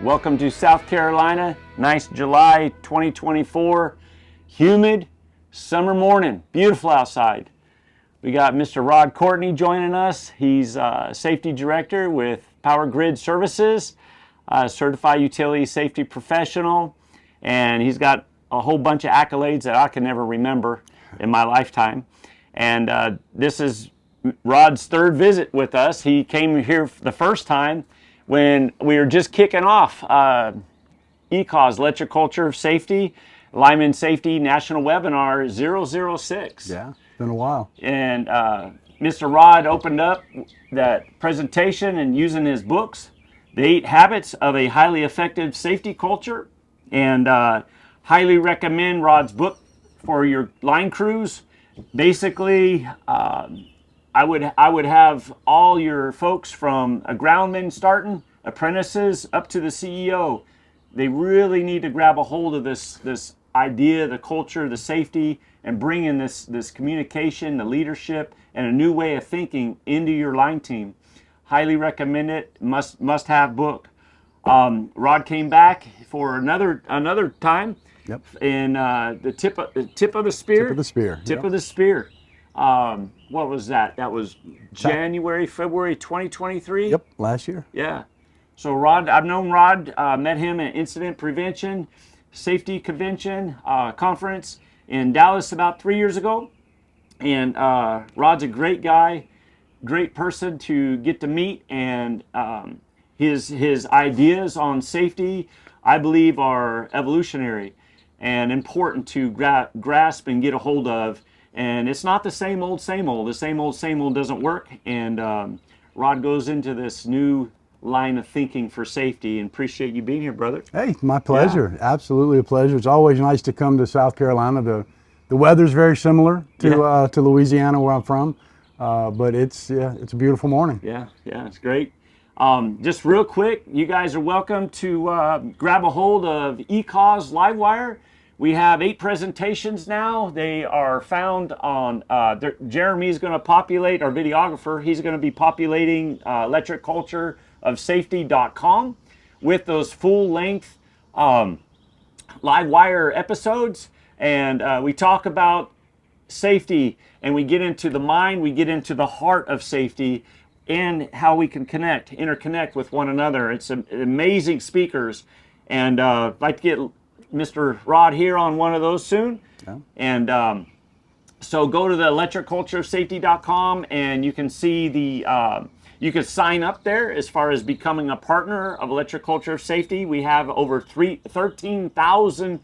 Welcome to South Carolina. Nice July 2024, humid summer morning, beautiful outside. We got Mr. Courtney joining us. He's safety director with PowerGrid Services, certified utility safety professional, and he's got a whole bunch of accolades that I can never remember in my lifetime. And this is Rod's third visit with us. He came here the first time when we were just kicking off ECOS, Electric Culture of Safety, Linemen Safety National Webinar 006. Yeah, it's been a while. And Mr. Rod opened up that presentation and using his books, The 8 Habits of a Highly Effective Safety Culture, and highly recommend Rod's book for your line crews. Basically, I would have all your folks from a groundman starting, apprentices, up to the CEO. They really need to grab a hold of this idea, the culture, the safety, and bring in this communication, the leadership, and a new way of thinking into your line team. Highly recommend it. Must have book. Rod came back for another time. Yep. In the tip of the spear. Tip of the spear. Tip Yep. of the spear. What was that? That was January, February 2023? Yep, last year. Yeah. So Rod, I've known Rod, met him at Incident Prevention Safety Convention conference in Dallas about 3 years ago. And Rod's a great guy, great person to get to meet, and his ideas on safety, I believe, are evolutionary and important to grasp and get a hold of. And it's not the same old, same old. The same old doesn't work. And Rod goes into this new line of thinking for safety, and appreciate you being here, brother. Hey, my pleasure. Yeah. Absolutely a pleasure. It's always nice to come to South Carolina. The weather's very similar to Louisiana, where I'm from, but it's a beautiful morning. Yeah, it's great. Just real quick, you guys are welcome to grab a hold of ECOS Livewire. We have 8 presentations now. They are found on, Jeremy's going to populate, our videographer, he's going to be populating electriccultureofsafety.com with those full-length Livewire episodes. And we talk about safety, and we get into the mind, we get into the heart of safety, and how we can interconnect with one another. It's amazing speakers, and I'd like to get Mr. Rod here on one of those soon. Yeah. And so go to the electriccultureofsafety.com, and you can see you can sign up there as far as becoming a partner of Electric Culture of Safety. We have over 13,000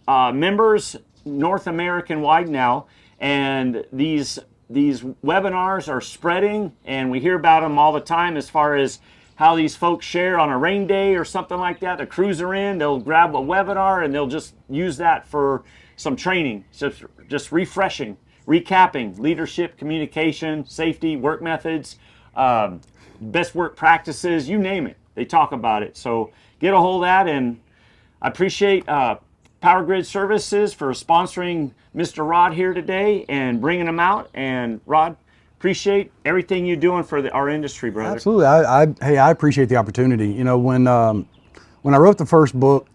members North American wide now, and these webinars are spreading, and we hear about them all the time as far as how these folks share on a rain day or something like that. The crews are in, they'll grab a webinar and they'll just use that for some training, just refreshing, recapping leadership, communication, safety, work methods, best work practices, you name it. They talk about it. So get a hold of that, and I appreciate PowerGrid Services for sponsoring Mr. Rod here today and bringing him out. And Rod, appreciate everything you're doing for our industry, brother. Absolutely. I appreciate the opportunity. You know, when I wrote the first book,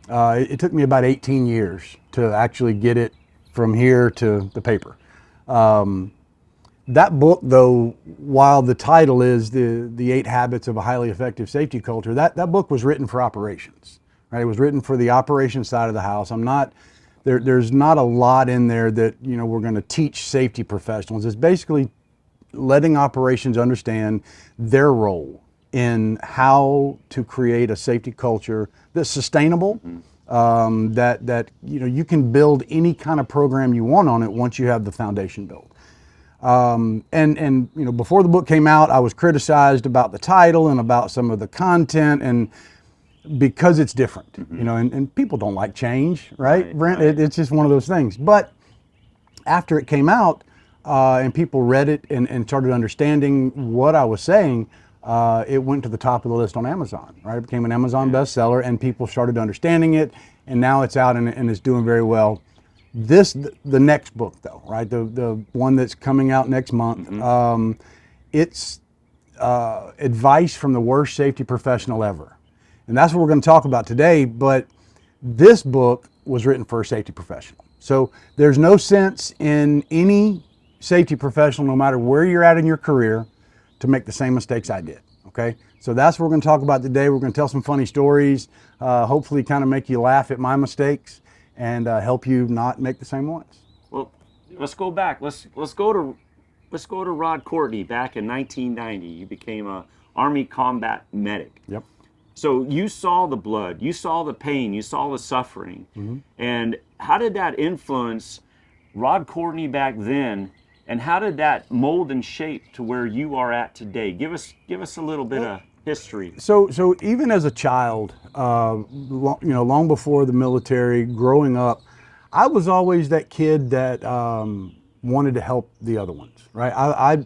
it took me about 18 years to actually get it from here to the paper. That book, though, while the title is the 8 Habits of a Highly Effective Safety Culture, that book was written for operations. Right? It was written for the operations side of the house. There's not a lot in there that, you know, we're going to teach safety professionals. It's basically letting operations understand their role in how to create a safety culture that's sustainable, that you know, you can build any kind of program you want on it once you have the foundation built. And you know, before the book came out, I was criticized about the title and about some of the content, and because it's different, you know, and people don't like change, right, Brent? Right. It's just one of those things. But after it came out and people read it and started understanding what I was saying, it went to the top of the list on Amazon, right? It became an Amazon bestseller, and people started understanding it, and now it's out and it's doing very well. The next book, though, right? The one that's coming out next month, it's advice from the worst safety professional ever. And that's what we're going to talk about today. But this book was written for a safety professional. So there's no sense in any safety professional, no matter where you're at in your career, to make the same mistakes I did. Okay, so that's what we're going to talk about today. We're going to tell some funny stories, hopefully kind of make you laugh at my mistakes and help you not make the same ones. Well, let's go back. Let's go to Rod Courtney back in 1990. You became a Army combat medic. Yep. So you saw the blood, you saw the pain, you saw the suffering. And how did that influence Rod Courtney back then? And how did that mold and shape to where you are at today? Give us a little bit of history. So even as a child, long before the military, growing up, I was always that kid that wanted to help the other ones, right?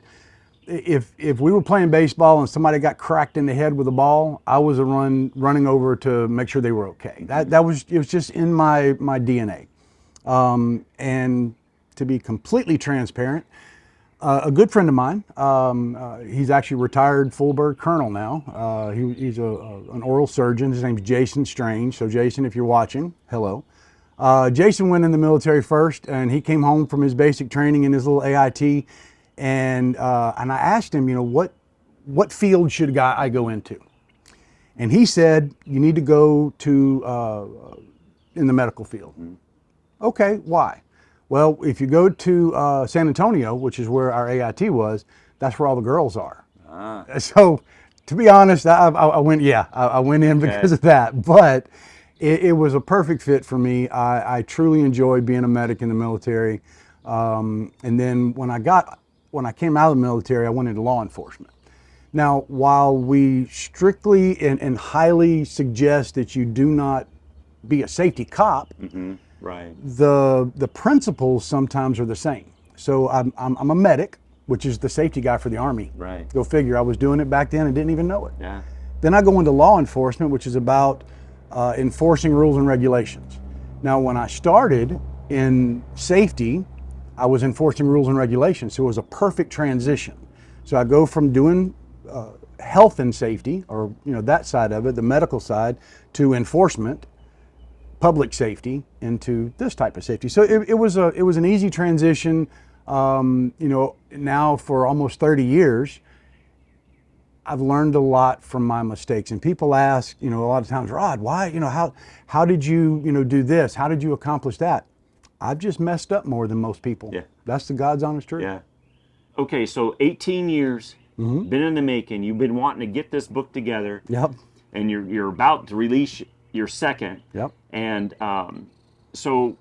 If we were playing baseball and somebody got cracked in the head with a ball, I was running over to make sure they were okay. It was just in my DNA. And to be completely transparent, a good friend of mine, he's actually retired full bird colonel now. He's an oral surgeon. His name's Jason Strange. So Jason, if you're watching, hello. Jason went in the military first, and he came home from his basic training in his little AIT, and I asked him, what field should I go into? And he said, you need to go to in the medical field. Okay, why? Well, if you go to San Antonio, which is where our AIT was, that's where all the girls are. So, to be honest, I went in because of that. But it was a perfect fit for me. I truly enjoyed being a medic in the military. And then when I came out of the military, I went into law enforcement. Now, while we strictly and highly suggest that you do not be a safety cop, Right. the principles sometimes are the same. So I'm a medic, which is the safety guy for the Army. Right. Go figure. I was doing it back then and didn't even know it. Yeah. Then I go into law enforcement, which is about enforcing rules and regulations. Now, when I started in safety, I was enforcing rules and regulations, so it was a perfect transition. So I go from doing health and safety, or that side of it, the medical side, to enforcement, public safety, into this type of safety. So it was an easy transition. Now for almost 30 years, I've learned a lot from my mistakes. And people ask, a lot of times, Rod, why, how did you, do this? How did you accomplish that? I've just messed up more than most people. Yeah. That's the God's honest truth. Yeah. Okay, so 18 years, been in the making. You've been wanting to get this book together. Yep. And you're about to release your second. Yep. And so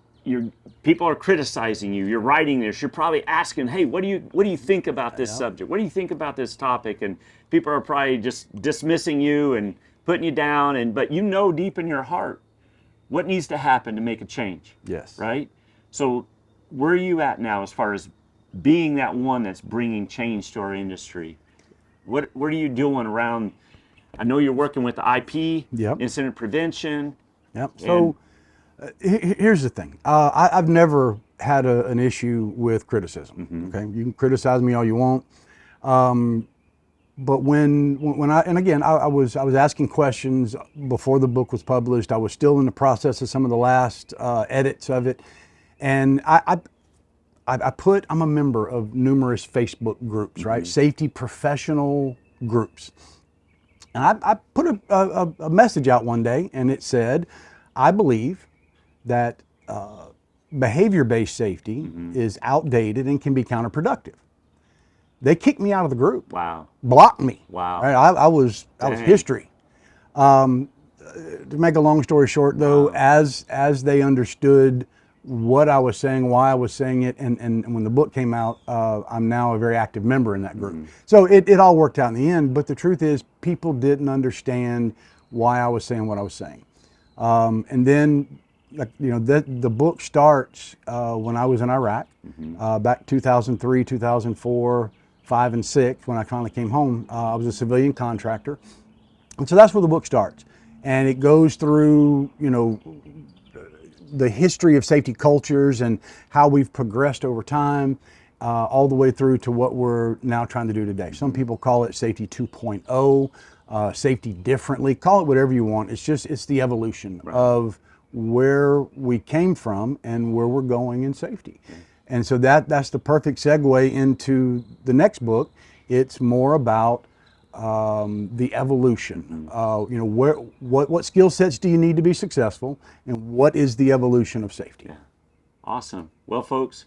people are criticizing you. You're writing this. You're probably asking, hey, what do you think about this subject? What do you think about this topic? And people are probably just dismissing you and putting you down. But deep in your heart what needs to happen to make a change. Yes. Right? So where are you at now as far as being that one that's bringing change to our industry? What are you doing around? I know you're working with the IP, incident prevention. Yep. So here's the thing. I've never had an issue with criticism. Okay, you can criticize me all you want, but when I was asking questions before the book was published. I was still in the process of some of the last edits of it, and I'm a member of numerous Facebook groups, right? Safety professional groups. And I put a message out one day, and it said, I believe that behavior-based safety is outdated and can be counterproductive. They kicked me out of the group. Wow. Blocked me. Wow. Right? I was history. To make a long story short, though, as they understood what I was saying, why I was saying it, and when the book came out, I'm now a very active member in that group. So it all worked out in the end, but the truth is people didn't understand why I was saying what I was saying. And then, the book starts when I was in Iraq, back 2003, 2004, 5, and 6, when I finally came home. I was a civilian contractor. And so that's where the book starts. And it goes through, the history of safety cultures and how we've progressed over time. all the way through to what we're now trying to do today. Some people call it safety 2.0, safety differently, call it whatever you want. It's the evolution of where we came from and where we're going in safety. And so that's the perfect segue into the next book. It's more about the evolution. What skill sets do you need to be successful, and what is the evolution of safety? Yeah. Awesome. Well, folks,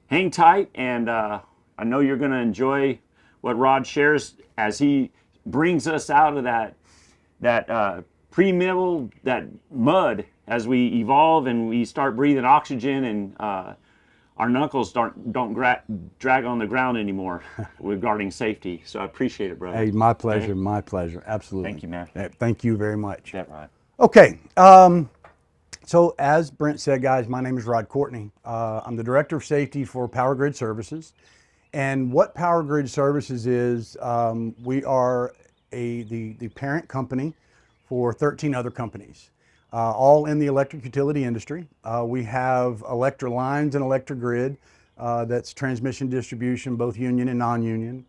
hang tight, and I know you're going to enjoy what Rod shares as he brings us out of that pre-mill, that mud, as we evolve and we start breathing oxygen, and our knuckles don't drag on the ground anymore regarding safety. So I appreciate it, brother. Hey, my pleasure, my pleasure. Absolutely. Thank you, man. Thank you very much. That's right. Okay. So as Brent said, guys, my name is Rod Courtney. I'm the Director of Safety for PowerGrid Services. And what PowerGrid Services is, we are the parent company for 13 other companies, all in the electric utility industry. We have electric lines and electric grid, that's transmission distribution, both union and non-union.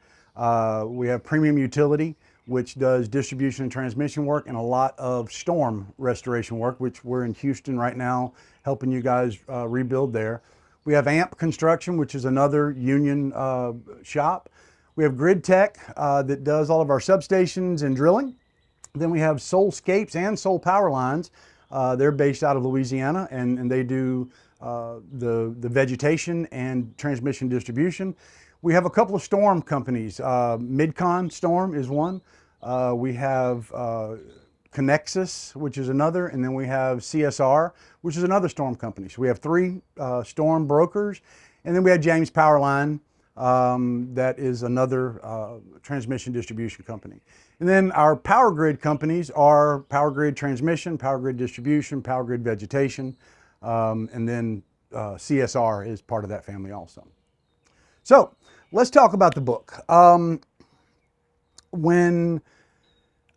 We have premium utility, which does distribution and transmission work, and a lot of storm restoration work, which we're in Houston right now helping you guys rebuild there. We have AMP Construction, which is another union shop. We have Grid Tech that does all of our substations and drilling. Then we have Soulscapes and Soul Power Lines. They're based out of Louisiana, and they do the vegetation and transmission distribution. We have a couple of storm companies. Midcon Storm is one. We have Connexus, which is another, and then we have CSR, which is another storm company. So we have three storm brokers, and then we have James Powerline, that is another transmission distribution company. And then our power grid companies are PowerGrid Transmission, PowerGrid Distribution, PowerGrid Vegetation, and then CSR is part of that family also. So let's talk about the book. When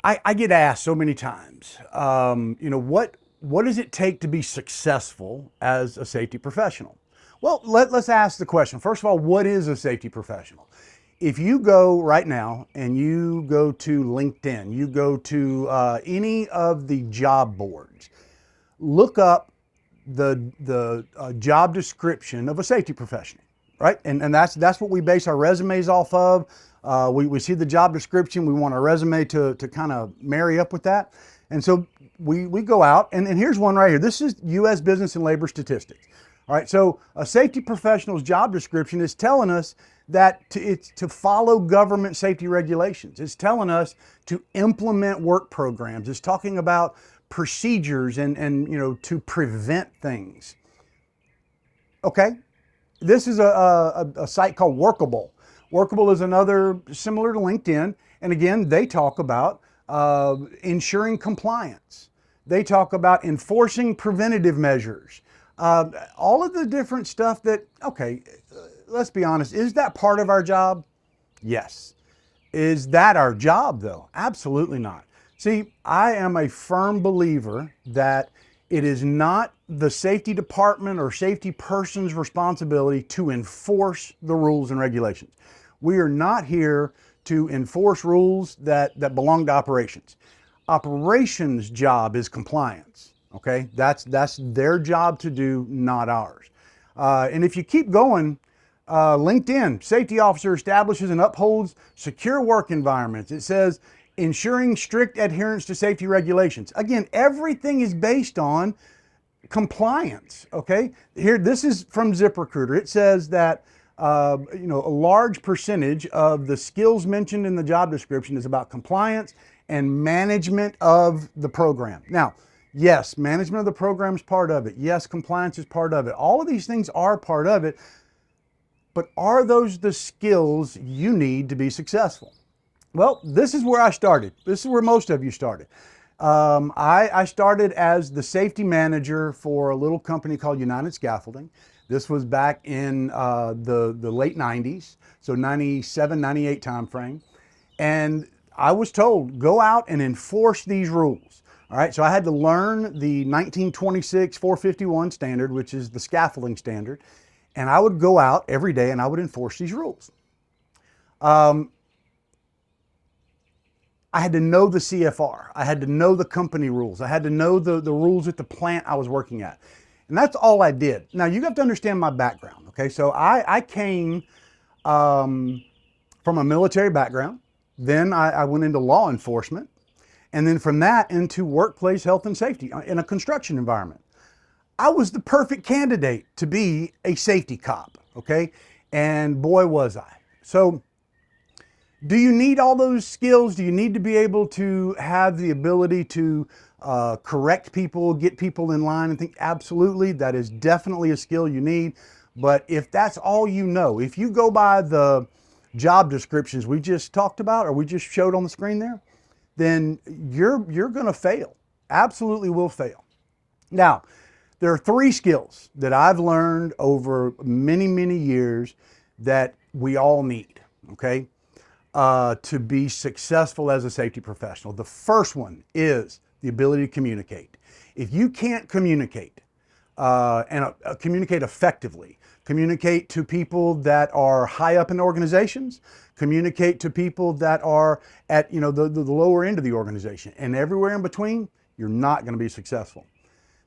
I get asked so many times, what does it take to be successful as a safety professional? Well, let's ask the question. First of all, what is a safety professional? If you go right now and you go to LinkedIn, you go to any of the job boards, look up the job description of a safety professional, right? And that's what we base our resumes off of. We see the job description, we want our resume to kind of marry up with that. And so we go out, and here's one right here. This is U.S. Business and Labor Statistics. All right, so a safety professional's job description is telling us that it's to follow government safety regulations. It's telling us to implement work programs. It's talking about procedures and to prevent things. Okay, this is a site called Workable. Workable is another similar to LinkedIn, and again, they talk about ensuring compliance. They talk about enforcing preventative measures. All of the different stuff that, okay, let's be honest, is that part of our job? Yes. Is that our job though? Absolutely not. See, I am a firm believer that it is not the safety department or safety person's responsibility to enforce the rules and regulations. We are not here to enforce rules that belong to operations. Operations' job is compliance. Okay, that's their job to do, not ours. And if you keep going, LinkedIn, safety officer establishes and upholds secure work environments. It says ensuring strict adherence to safety regulations. Again, everything is based on compliance. Okay, here, this is from ZipRecruiter. It says that a large percentage of the skills mentioned in the job description is about compliance and management of the program. Now, yes, management of the program is part of it. Yes, compliance is part of it. All of these things are part of it, but are those the skills you need to be successful? Well, this is where I started. This is where most of you started. I started as the safety manager for a little company called United Scaffolding. This was back in the late 90s, so 97, 98 timeframe. And I was told, go out and enforce these rules. All right, so I had to learn the 1926 451 standard, which is the scaffolding standard. And I would go out every day and I would enforce these rules. I had to know the CFR. I had to know the company rules. I had to know the rules at the plant I was working at. And that's all I did. Now, you have to understand my background, okay? So I came from a military background. Then I went into law enforcement. And then from that into workplace health and safety in a construction environment. I was the perfect candidate to be a safety cop, okay? And boy, was I. So, do you need all those skills? Do you need to be able to have the ability to correct people, get people in line and think? Absolutely, that is definitely a skill you need. But if that's all you know, if you go by the job descriptions we just talked about or we just showed on the screen there, then you're going to fail. Absolutely will fail. Now, there are 3 skills that I've learned over many, many years that we all need, okay? To be successful as a safety professional. The first one is the ability to communicate. If you can't communicate and communicate effectively, communicate to people that are high up in organizations, communicate to people that are at the lower end of the organization, and everywhere in between, you're not going to be successful.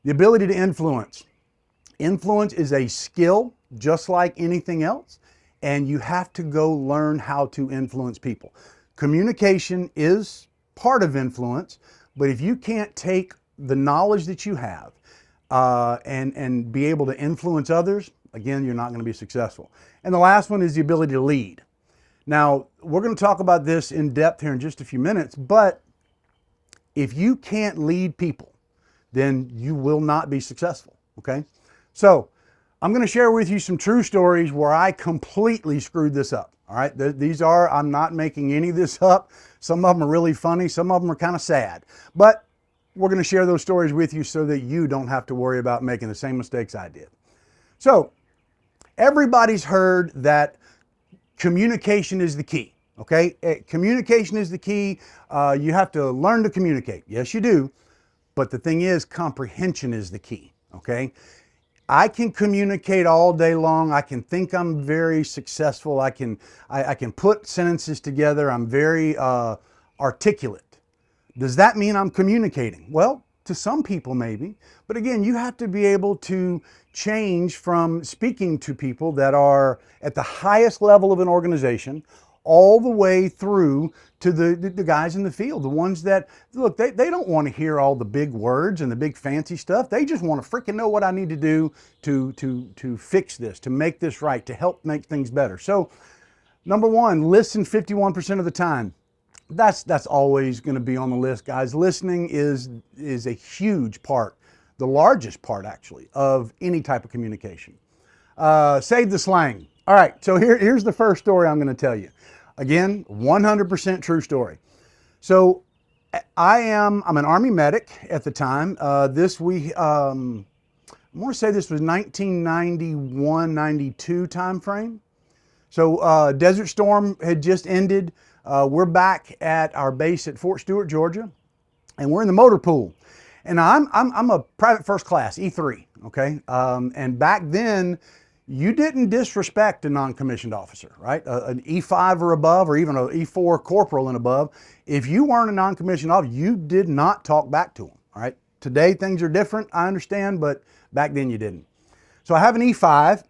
The ability to influence. Influence is a skill just like anything else. And you have to go learn how to influence people. Communication is part of influence, but if you can't take the knowledge that you have and be able to influence others, again, you're not going to be successful. And the last one is the ability to lead. Now, we're going to talk about this in depth here in just a few minutes, but if you can't lead people, then you will not be successful, okay? So, I'm going to share with you some true stories where I completely screwed this up. All right, I'm not making any of this up. Some of them are really funny. Some of them are kind of sad. But we're going to share those stories with you so that you don't have to worry about making the same mistakes I did. So, everybody's heard that communication is the key. Okay, communication is the key. You have to learn to communicate. Yes, you do. But the thing is, comprehension is the key. Okay. I can communicate all day long. I can think I'm very successful. I can put sentences together. I'm very articulate. Does that mean I'm communicating? Well, to some people maybe. But again, you have to be able to change from speaking to people that are at the highest level of an organization all the way through to the guys in the field, the ones that, look, they don't want to hear all the big words and the big fancy stuff. They just want to freaking know what I need to do to fix this, to make this right, to help make things better. So, number one, listen 51% of the time. That's always going to be on the list, guys. Listening is a huge part, the largest part actually, of any type of communication. Save the slang. All right, so here's the first story I'm going to tell you. Again, 100% true story. So I'm an Army medic at the time. I want to say this was 1991, 92 time frame. So Desert Storm had just ended. We're back at our base at Fort Stewart, Georgia, and we're in the motor pool. And I'm a private first class, E3, okay? And back then, you didn't disrespect a non-commissioned officer, right? An E5 or above, or even an E4 corporal and above. If you weren't a non-commissioned officer, you did not talk back to them, all right? Today, things are different, I understand, but back then you didn't. So I have an E5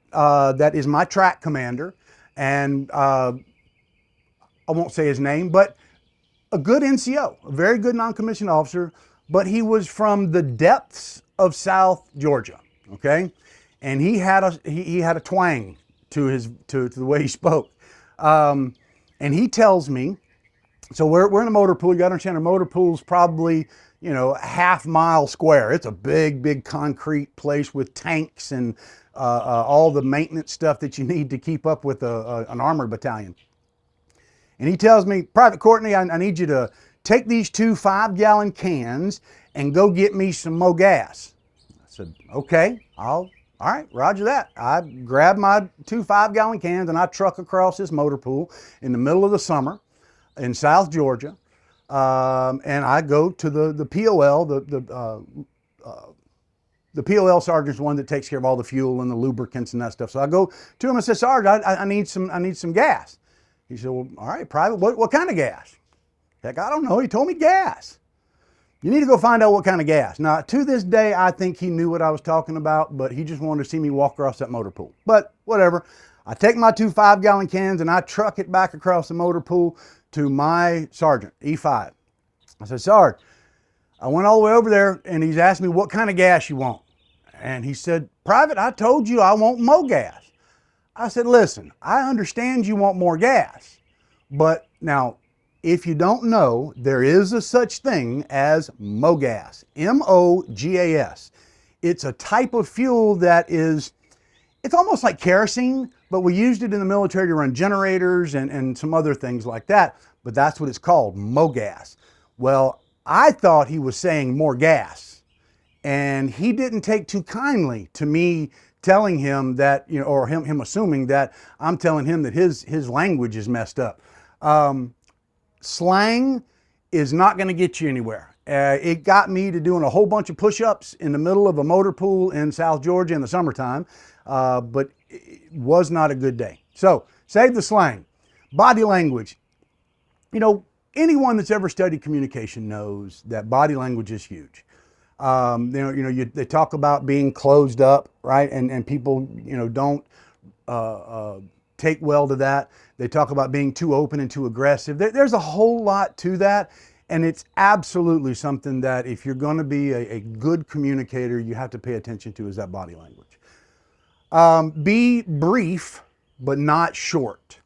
that is my track commander, and I won't say his name, but a good NCO, a very good non-commissioned officer, but he was from the depths of South Georgia, okay? And he had a twang to the way he spoke. And he tells me, so we're in a motor pool. You got to understand, a motor pool's probably, half-mile square. It's a big concrete place with tanks and all the maintenance stuff that you need to keep up with an armored battalion. And he tells me, Private Courtney, I need you to take these 2 5-gallon cans and go get me some more gas. I said, okay, all right, roger that. I grab my 2 5-gallon cans and I truck across this motor pool in the middle of the summer in South Georgia. And I go to the POL, the POL sergeant's one that takes care of all the fuel and the lubricants and that stuff. So I go to him and said, Sergeant, I need some gas. He said, well, all right, Private, what kind of gas? Heck, I don't know. He told me gas. You need to go find out what kind of gas. Now, to this day, I think he knew what I was talking about, but he just wanted to see me walk across that motor pool. But whatever. I take my 2 5-gallon cans and I truck it back across the motor pool to my sergeant, E5. I said, Sarge, I went all the way over there and he's asked me what kind of gas you want. And he said, Private, I told you I want more gas. I said, listen, I understand you want more gas, but now, if you don't know, there is a such thing as MOGAS, M-O-G-A-S. It's a type of fuel that is, it's almost like kerosene, but we used it in the military to run generators and some other things like that, but that's what it's called, MOGAS. Well, I thought he was saying more gas, and he didn't take too kindly to me telling him that, you know, or him assuming that I'm telling him that his language is messed up. Slang is not going to get you anywhere. It got me to doing a whole bunch of push-ups in the middle of a motor pool in South Georgia in the summertime, but it was not a good day. So, save the slang. Body language. You know, anyone that's ever studied communication knows that body language is huge. They talk about being closed up, right? And people, you know, don't take well to that. They talk about being too open and too aggressive. There's a whole lot to that. And it's absolutely something that if you're going to be a good communicator, you have to pay attention to, is that body language. Be brief, but not short.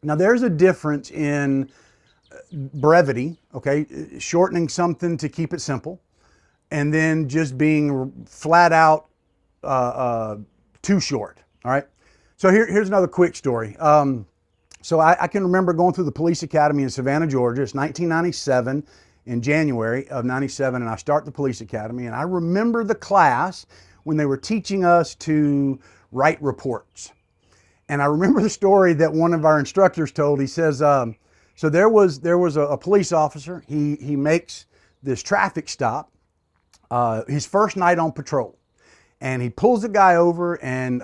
Now, there's a difference in brevity, okay? Shortening something to keep it simple, and then just being flat out too short, all right? So here's another quick story. So I can remember going through the police academy in Savannah, Georgia. It's 1997, in January of 97, and I start the police academy, and I remember the class when they were teaching us to write reports. And I remember the story that one of our instructors told. He says, so there was a police officer. He makes this traffic stop, his first night on patrol. And he pulls the guy over and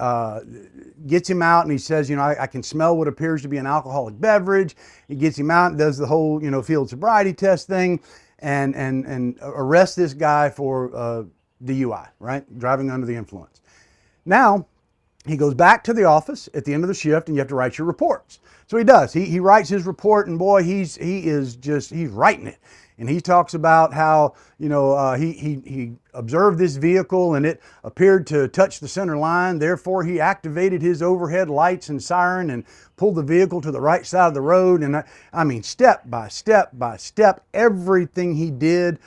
gets him out, and he says, you know, I can smell what appears to be an alcoholic beverage. He gets him out and does the whole, you know, field sobriety test thing, and arrests this guy for DUI, right? Driving under the influence. Now, he goes back to the office at the end of the shift, and you have to write your reports. So he does. He writes his report, and boy, he's writing it. And he talks about how, you know, he observed this vehicle and it appeared to touch the center line. Therefore, he activated his overhead lights and siren and pulled the vehicle to the right side of the road. And I mean, step by step by step, everything he did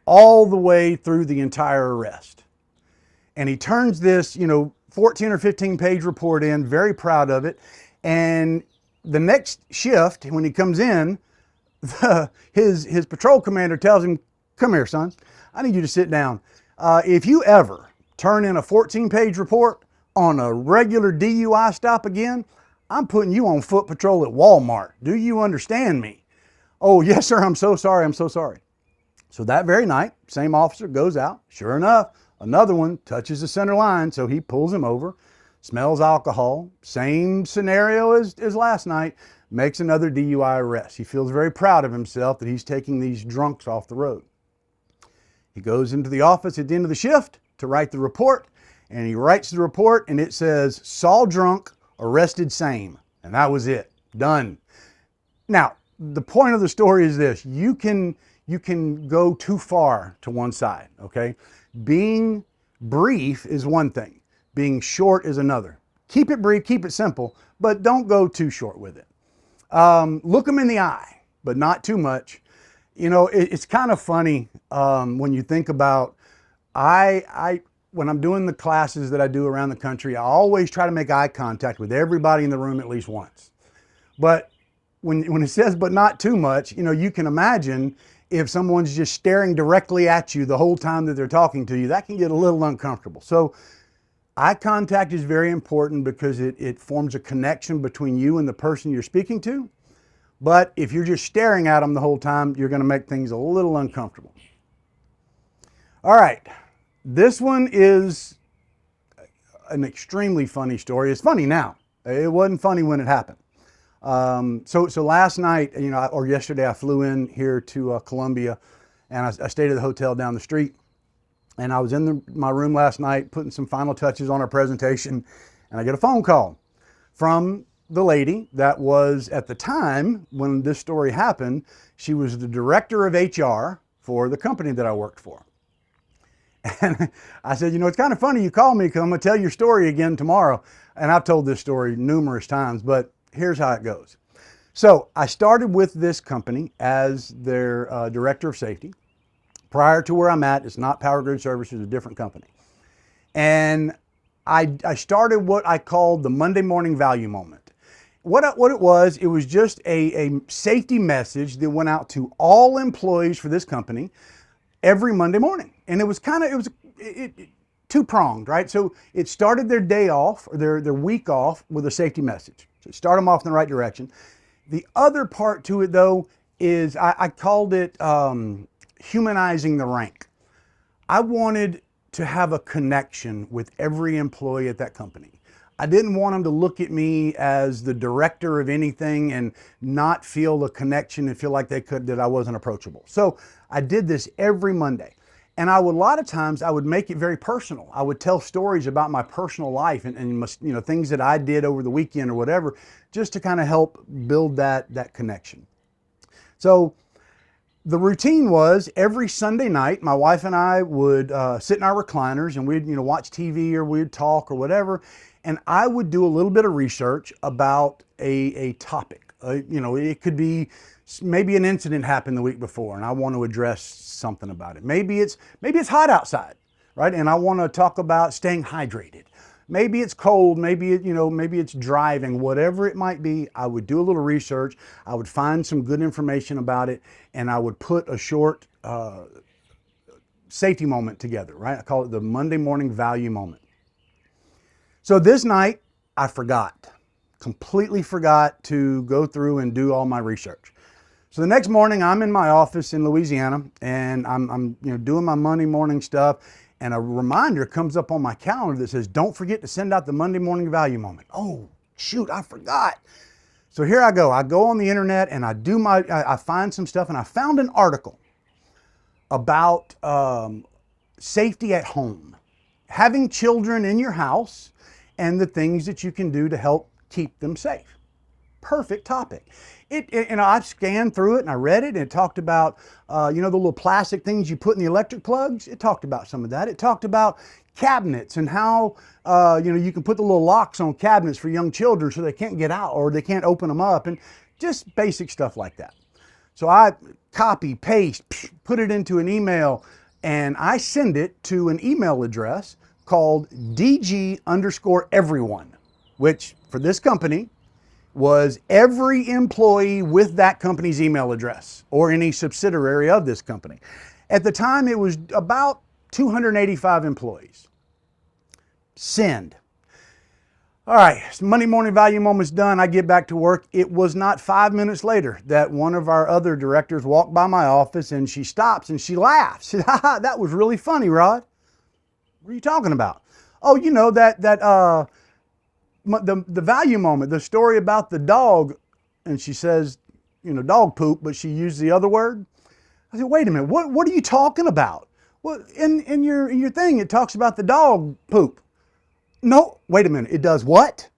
all the way through the entire arrest. And he turns this, you know, 14 or 15 page report in, very proud of it. And the next shift, when he comes in, his patrol commander tells him, come here, son, I need you to sit down. If you ever turn in a 14-page report on a regular DUI stop again, I'm putting you on foot patrol at Walmart. Do you understand me? Oh, yes, sir, I'm so sorry, I'm so sorry. So that very night, same officer goes out. Sure enough, another one touches the center line, so he pulls him over, smells alcohol, same scenario as last night, makes another DUI arrest. He feels very proud of himself that he's taking these drunks off the road. He goes into the office at the end of the shift to write the report, and he writes the report, and it says, saw drunk, arrested same. And that was it. Done. Now, the point of the story is this. You can go too far to one side, okay? Being brief is one thing. Being short is another. Keep it brief, keep it simple, but don't go too short with it. Look them in the eye, but not too much. You know, it's kind of funny when you think about, when I'm doing the classes that I do around the country, I always try to make eye contact with everybody in the room at least once. But when it says, but not too much, you know, you can imagine if someone's just staring directly at you the whole time that they're talking to you, that can get a little uncomfortable. So eye contact is very important because it forms a connection between you and the person you're speaking to. But if you're just staring at them the whole time, you're going to make things a little uncomfortable. All right. This one is an extremely funny story. It's funny now. It wasn't funny when it happened. So last night, or yesterday, I flew in here to Columbia, and I stayed at the hotel down the street. And I was in my room last night putting some final touches on our presentation, and I get a phone call from the lady that was, at the time when this story happened, she was the director of HR for the company that I worked for. And I said, it's kind of funny you called me because I'm going to tell your story again tomorrow. And I've told this story numerous times, but here's how it goes. So I started with this company as their director of safety. Prior to where I'm at, it's not PowerGrid Services, it's a different company. And I started what I called the Monday morning value moment. What it was just a safety message that went out to all employees for this company every Monday morning. And it was two-pronged, right? So it started their day off, or their week off, with a safety message. So start them off in the right direction. The other part to it, though, is I called it humanizing the rank. I wanted to have a connection with every employee at that company. I didn't want them to look at me as the director of anything and not feel the connection and feel like that I wasn't approachable. So I did this every Monday. And a lot of times I would make it very personal. I would tell stories about my personal life and things that I did over the weekend or whatever, just to kind of help build that connection. So the routine was every Sunday night, my wife and I would sit in our recliners and we'd watch TV or we'd talk or whatever. And I would do a little bit of research about a topic. It could be maybe an incident happened the week before and I want to address something about it. Maybe it's hot outside, right? And I want to talk about staying hydrated. Maybe it's cold, maybe it's driving, whatever it might be. I would do a little research. I would find some good information about it, and I would put a short safety moment together, right? I call it the Monday morning value moment. So this night, I completely forgot to go through and do all my research. So the next morning, I'm in my office in Louisiana, and I'm doing my Monday morning stuff, and a reminder comes up on my calendar that says, don't forget to send out the Monday morning value moment. Oh, shoot, I forgot. So here I go. I go on the internet and I find some stuff, and I found an article about safety at home, having children in your house, and the things that you can do to help keep them safe. Perfect topic. I scanned through it and I read it, and it talked about, the little plastic things you put in the electric plugs. It talked about some of that. It talked about cabinets and how, you can put the little locks on cabinets for young children so they can't get out or they can't open them up, and just basic stuff like that. So I copy, paste, put it into an email, and I send it to an email address called DG_everyone, which for this company was every employee with that company's email address or any subsidiary of this company. At the time, it was about 285 employees. Send. All right, Monday morning value moment's done. I get back to work. It was not 5 minutes later that one of our other directors walked by my office, and she stops and she laughs. She said, "Ha, that was really funny, Rod." What are you talking about? Oh, the value moment, the story about the dog. And she says, dog poop, but she used the other word. I said, wait a minute, what are you talking about? Well, in your thing, it talks about the dog poop. No, wait a minute, it does what?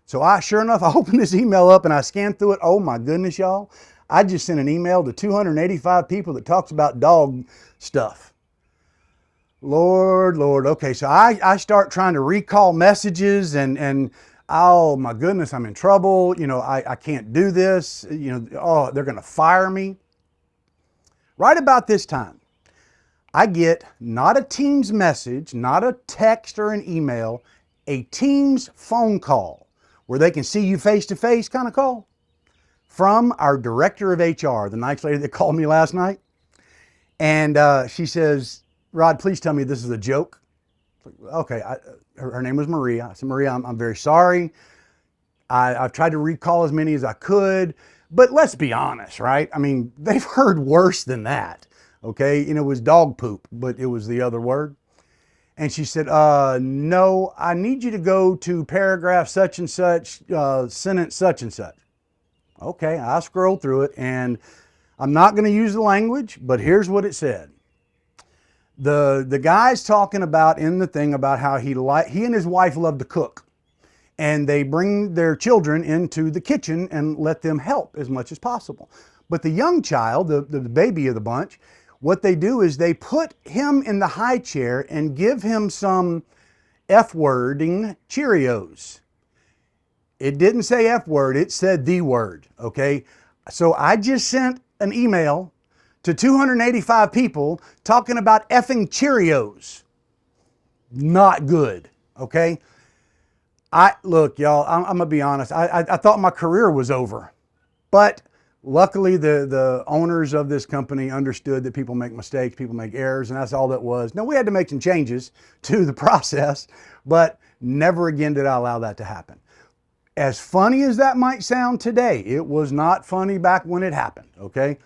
So sure enough, I opened this email up and I scanned through it. Oh my goodness, y'all. I just sent an email to 285 people that talks about dog stuff. Lord. Okay, so I start trying to recall messages and oh my goodness, I'm in trouble. I can't do this. They're going to fire me. Right about this time, I get not a Teams message, not a text or an email, a Teams phone call where they can see you face to face kind of call from our director of HR, the nice lady that called me last night. And she says, "Rod, please tell me this is a joke." Okay, her name was Maria. I said, "Maria, I'm very sorry. I've tried to recall as many as I could, but let's be honest, right? I mean, they've heard worse than that, okay? It was dog poop, but it was the other word." And she said, no, I need you to go to paragraph such and such, sentence such and such. Okay, I scrolled through it, and I'm not going to use the language, but here's what it said. The guy's talking about in the thing about how he and his wife love to cook, and they bring their children into the kitchen and let them help as much as possible. But the young child, the baby of the bunch, what they do is they put him in the high chair and give him some F-wording Cheerios. It didn't say F word, it said the word, okay? So I just sent an email to 285 people talking about effing Cheerios. Not good, okay? Look, y'all, I'm gonna be honest. I thought my career was over, but luckily the owners of this company understood that people make mistakes, people make errors, and that's all that was. Now, we had to make some changes to the process, but never again did I allow that to happen. As funny as that might sound today, it was not funny back when it happened, okay?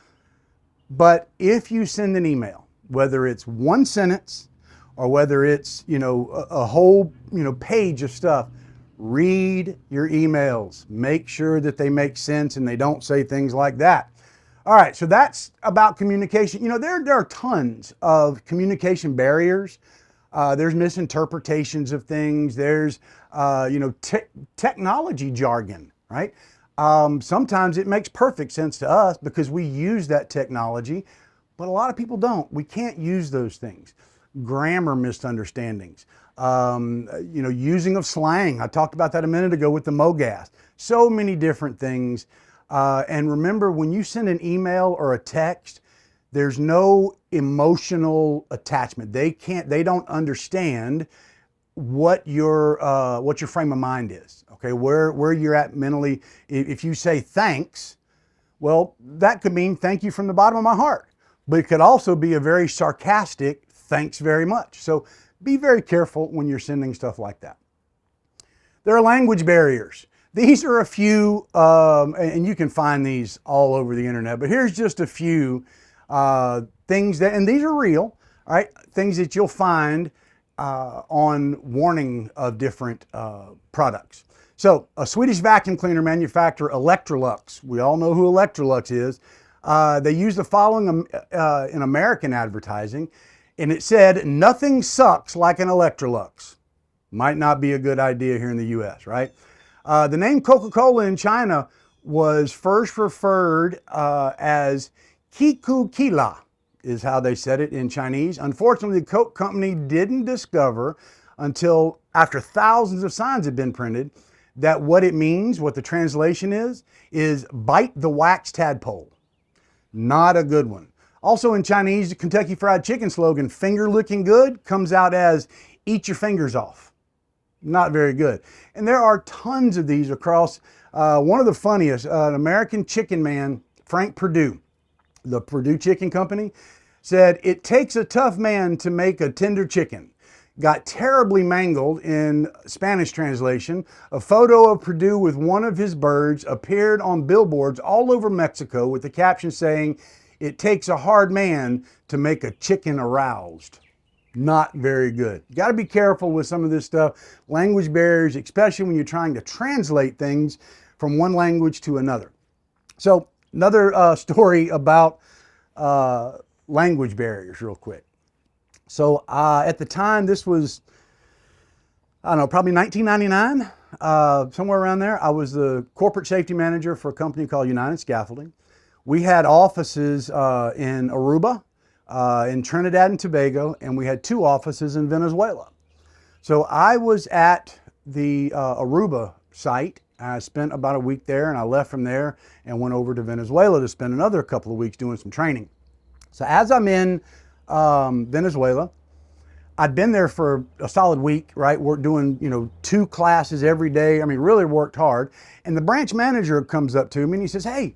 But if you send an email, whether it's one sentence or whether it's, a whole, page of stuff, read your emails. Make sure that they make sense and they don't say things like that. All right, so that's about communication. There are tons of communication barriers. There's misinterpretations of things. There's, technology jargon, right? Sometimes it makes perfect sense to us because we use that technology, but a lot of people don't. We can't use those things. Grammar misunderstandings, using of slang. I talked about that a minute ago with the MOGAS. So many different things. And remember, when you send an email or a text, there's no emotional attachment. They don't understand what your frame of mind is, okay? Where you're at mentally. If you say thanks, well, that could mean thank you from the bottom of my heart, but it could also be a very sarcastic thanks very much. So be very careful when you're sending stuff like that. There are language barriers. These are a few, and you can find these all over the internet, but here's just a few things that, and these are real, all right? Things that you'll find on warning of different products. So a Swedish vacuum cleaner manufacturer, Electrolux, we all know who Electrolux is. They use the following in American advertising, and it said, "Nothing sucks like an Electrolux." Might not be a good idea here in the US, right? The name Coca-Cola in China was first referred as Kiku Kila, is how they said it in Chinese. Unfortunately, the Coke company didn't discover until after thousands of signs had been printed that what it means, what the translation is bite the wax tadpole. Not a good one. Also in Chinese, the Kentucky Fried Chicken slogan, "Finger looking good," comes out as "eat your fingers off." Not very good. And there are tons of these across. One of the funniest, an American chicken man, Frank Perdue, the Perdue Chicken Company, said, "It takes a tough man to make a tender chicken." Got terribly mangled in Spanish translation. A photo of Perdue with one of his birds appeared on billboards all over Mexico with the caption saying, "It takes a hard man to make a chicken aroused." Not very good. You got to be careful with some of this stuff. Language barriers, especially when you're trying to translate things from one language to another. So another story about language barriers real quick. So at the time, this was, I don't know, probably 1999, somewhere around there. I was the corporate safety manager for a company called United Scaffolding. We had offices in Aruba, in Trinidad and Tobago, and we had 2 offices in Venezuela. So I was at the Aruba site. I spent about a week there, and I left from there and went over to Venezuela to spend another couple of weeks doing some training. So as I'm in Venezuela, I'd been there for a solid week, right? We're doing, 2 classes every day. I mean, really worked hard. And the branch manager comes up to me and he says, "Hey,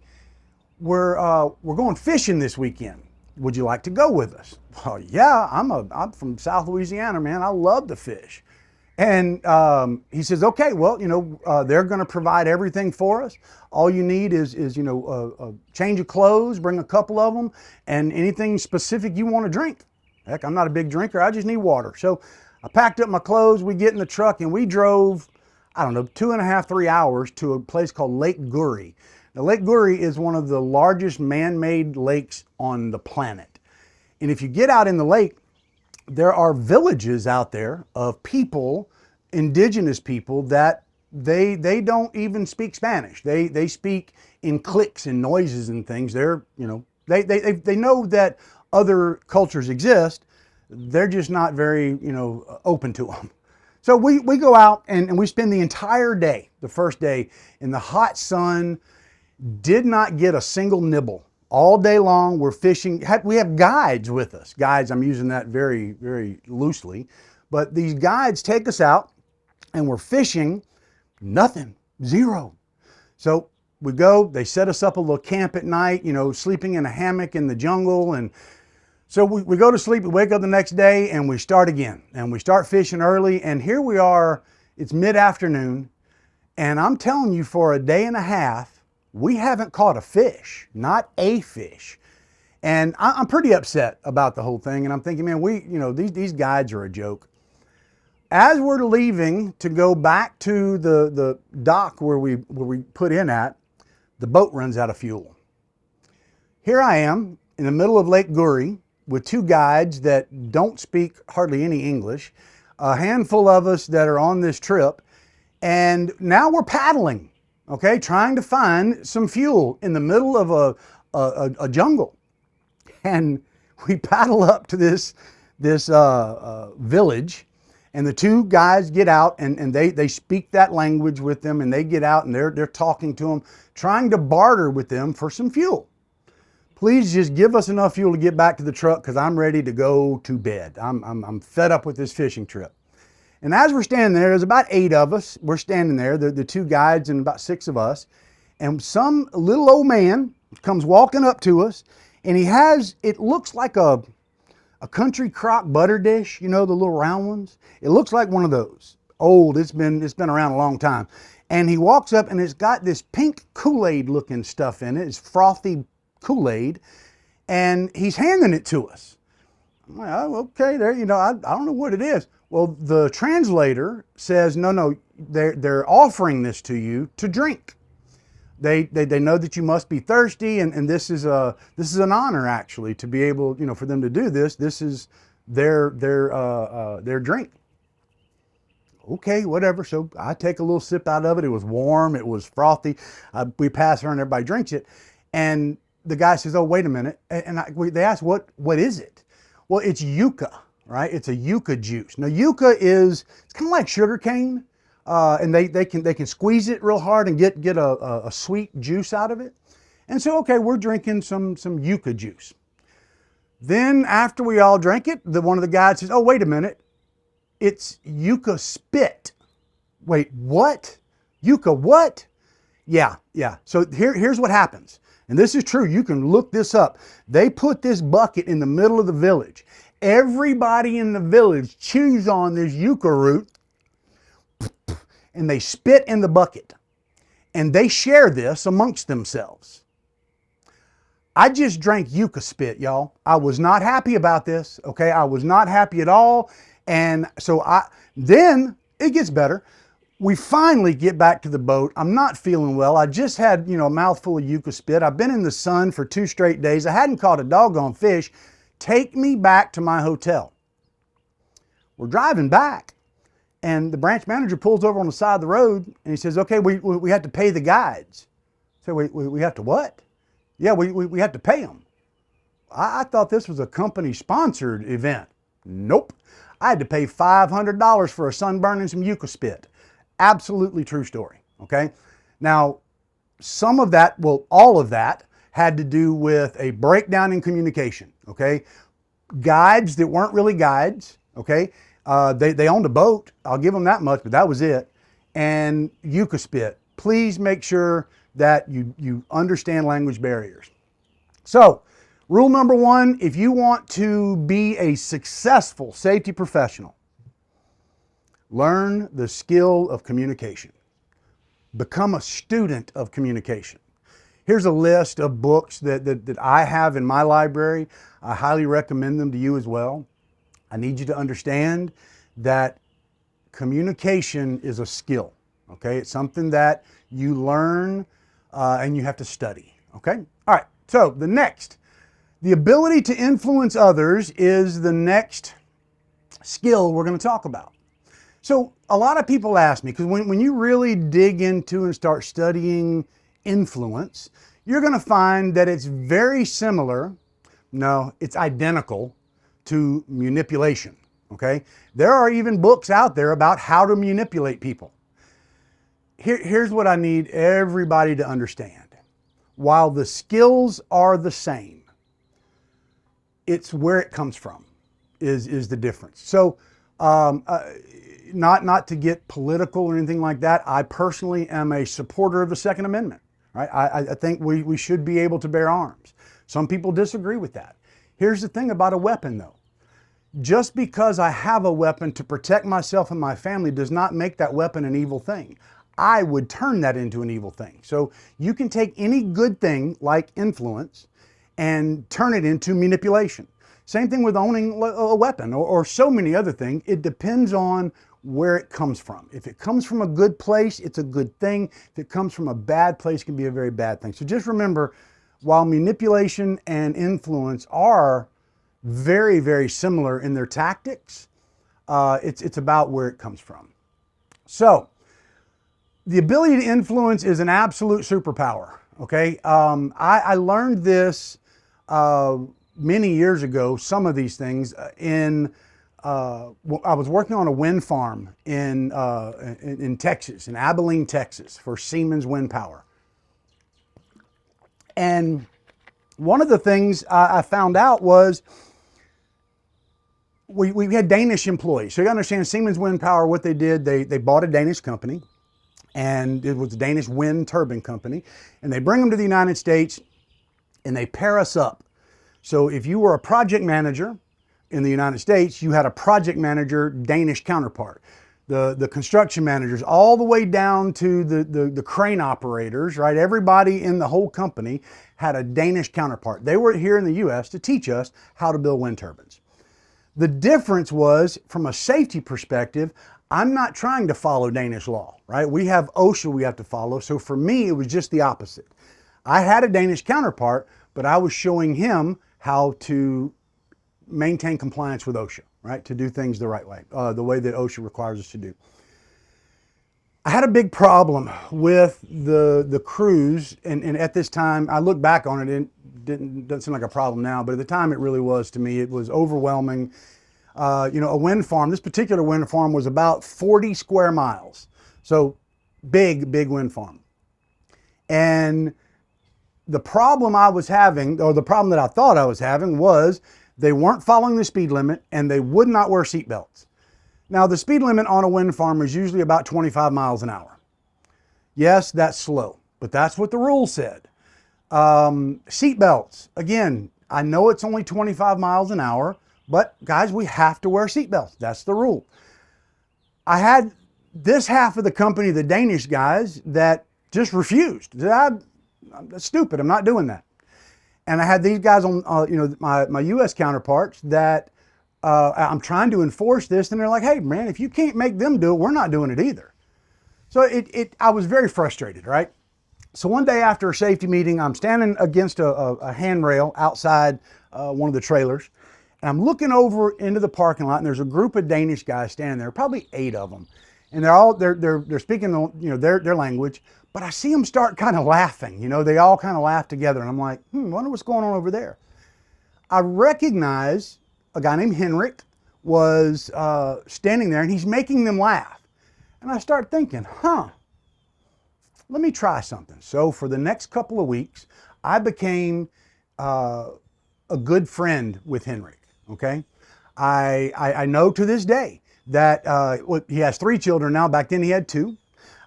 we're going fishing this weekend. Would you like to go with us?" Well, yeah, I'm from South Louisiana, man. I love to fish. And he says, "Okay, well, they're going to provide everything for us. All you need is a change of clothes, bring a couple of them, and anything specific you want to drink." Heck, I'm not a big drinker. I just need water. So I packed up my clothes, we get in the truck, and we drove, I don't know, 2.5, 3 hours to a place called Lake Guri. Now, Lake Guri is one of the largest man-made lakes on the planet. And if you get out in the lake, there are villages out there of people, indigenous people, that they don't even speak Spanish. They speak in clicks and noises and things. They're, you know, they know that other cultures exist. They're just not very, you know, open to them. So we go out and we spend the entire day, the first day, in the hot sun, did not get a single nibble. All day long, we're fishing. We have guides with us. Guides, I'm using that very, very loosely. But these guides take us out and we're fishing. Nothing, zero. So we go, they set us up a little camp at night, you know, sleeping in a hammock in the jungle. And so we go to sleep, we wake up the next day and we start again. And we start fishing early. And here we are, it's mid-afternoon. And I'm telling you, for a day and a half, we haven't caught a fish, not a fish. And I'm pretty upset about the whole thing. And I'm thinking, man, these guides are a joke. As we're leaving to go back to the dock where we put in at, the boat runs out of fuel. Here I am in the middle of Lake Guri with two guides that don't speak hardly any English, a handful of us that are on this trip, and now we're paddling. Okay, trying to find some fuel in the middle of a jungle. And we paddle up to this village, and the two guys get out and they speak that language with them, and they get out and they're talking to them, trying to barter with them for some fuel. Please just give us enough fuel to get back to the truck because I'm ready to go to bed. I'm fed up with this fishing trip. And as we're standing there, there's about 8 of us. We're standing there, the 2 guides and about 6 of us. And some little old man comes walking up to us, and he has, it looks like a country crock butter dish, you know, the little round ones. It looks like one of those. Old, it's been around a long time. And he walks up and it's got this pink Kool-Aid looking stuff in it. It's frothy Kool-Aid. And he's handing it to us. I'm like, oh, okay, there, you know, I don't know what it is. Well, the translator says, no, they're offering this to you to drink. They know that you must be thirsty, and this is an honor actually to be able, you know, for them to do this. This is their drink. Okay, whatever. So I take a little sip out of it. It was warm. It was frothy. We pass around. Everybody drinks it, and the guy says, "Oh, wait a minute." And they ask, "What is it?" Well, it's yucca. Right? It's a yucca juice. Now, yucca it's kind of like sugar cane, and they can squeeze it real hard and get a sweet juice out of it. And so, okay, we're drinking some yucca juice. Then after we all drank it, one of the guys says, "Oh, wait a minute, it's yucca spit." Wait, what? Yucca what? Yeah. So here's what happens, and this is true. You can look this up. They put this bucket in the middle of the village. Everybody in the village chews on this yucca root and they spit in the bucket and they share this amongst themselves. I just drank yucca spit, y'all. I was not happy about this, okay? I was not happy at all. And so then it gets better. We finally get back to the boat. I'm not feeling well. I just had, you know, a mouthful of yucca spit. I've been in the sun for 2 straight days. I hadn't caught a doggone fish. Take me back to my hotel. We're driving back, and the branch manager pulls over on the side of the road, and he says, "Okay, we have to pay the guides." So we have to what? Yeah, we have to pay them. I thought this was a company-sponsored event. Nope. I had to pay $500 for a sunburn and some yucca spit. Absolutely true story, okay? Now, some of that, well, all of that, had to do with a breakdown in communication, okay? Guides that weren't really guides, okay? They owned a boat, I'll give them that much, but that was it. And yucca spit. Please make sure that you understand language barriers. So, rule number 1, if you want to be a successful safety professional, learn the skill of communication. Become a student of communication. Here's a list of books that I have in my library. I highly recommend them to you as well. I need you to understand that communication is a skill, okay? It's something that you learn and you have to study, okay? All right, so the ability to influence others is the next skill we're going to talk about. So a lot of people ask me, because when you really dig into and start studying influence, you're going to find that it's very similar. No, it's identical to manipulation, okay? There are even books out there about how to manipulate people. Here's what I need everybody to understand. While the skills are the same, it's where it comes from is the difference. So not to get political or anything like that, I personally am a supporter of the Second Amendment, right? I think we should be able to bear arms. Some people disagree with that. Here's the thing about a weapon though. Just because I have a weapon to protect myself and my family does not make that weapon an evil thing. I would turn that into an evil thing. So you can take any good thing like influence and turn it into manipulation. Same thing with owning a weapon or so many other things. It depends on where it comes from. If it comes from a good place, it's a good thing. If it comes from a bad place, it can be a very bad thing. So just remember, while manipulation and influence are very, very similar in their tactics, it's about where it comes from. So the ability to influence is an absolute superpower, okay? I learned this many years ago, some of these things, I was working on a wind farm in Texas, in Abilene, Texas, for Siemens Wind Power. And one of the things I found out was we had Danish employees. So you understand Siemens Wind Power, what they did, they bought a Danish company, and it was a Danish wind turbine company, and they bring them to the United States and they pair us up. So if you were a project manager in the United States, you had a project manager Danish counterpart. The construction managers, all the way down to the crane operators, right? Everybody in the whole company had a Danish counterpart. They were here in the US to teach us how to build wind turbines. The difference was, from a safety perspective, I'm not trying to follow Danish law, right? We have OSHA we have to follow. So for me, it was just the opposite. I had a Danish counterpart, but I was showing him how to maintain compliance with OSHA, right? To do things the right way, the way that OSHA requires us to do. I had a big problem with the crews, and at this time, I look back on it, and doesn't seem like a problem now, but at the time it really was to me. It was overwhelming. A wind farm, this particular wind farm was about 40 square miles. So big wind farm. And the problem I was having, or the problem that I thought I was having, was they weren't following the speed limit and they would not wear seat belts. Now, the speed limit on a wind farm is usually about 25 miles an hour. Yes, that's slow, but that's what the rule said. Seat belts, again, I know it's only 25 miles an hour, but guys, we have to wear seat belts. That's the rule. I had this half of the company, the Danish guys, that just refused. That's stupid. I'm not doing that. And I had these guys on, my U.S. counterparts that I'm trying to enforce this, and they're like, "Hey, man, if you can't make them do it, we're not doing it either." So I was very frustrated, right? So one day after a safety meeting, I'm standing against a handrail outside one of the trailers, and I'm looking over into the parking lot, and there's a group of Danish guys standing there, probably 8 of them, and they're speaking their language. But I see them start kind of laughing. They all kind of laugh together. And I'm like, wonder what's going on over there. I recognize a guy named Henrik was standing there, and he's making them laugh. And I start thinking, let me try something. So for the next couple of weeks, I became a good friend with Henrik, okay? I know to this day that he has 3 children now. Back then he had 2.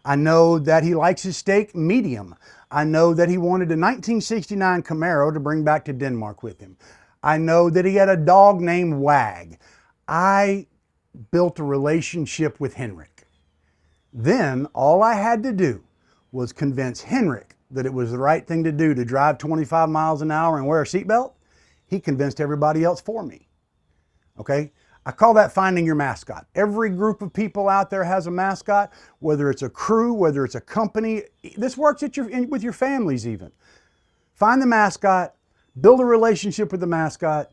I know that he likes his steak medium. I know that he wanted a 1969 Camaro to bring back to Denmark with him. I know that he had a dog named Wag. I built a relationship with Henrik. Then all I had to do was convince Henrik that it was the right thing to do to drive 25 miles an hour and wear a seatbelt. He convinced everybody else for me. Okay? I call that finding your mascot. Every group of people out there has a mascot, whether it's a crew, whether it's a company. This works with your families even. Find the mascot, build a relationship with the mascot,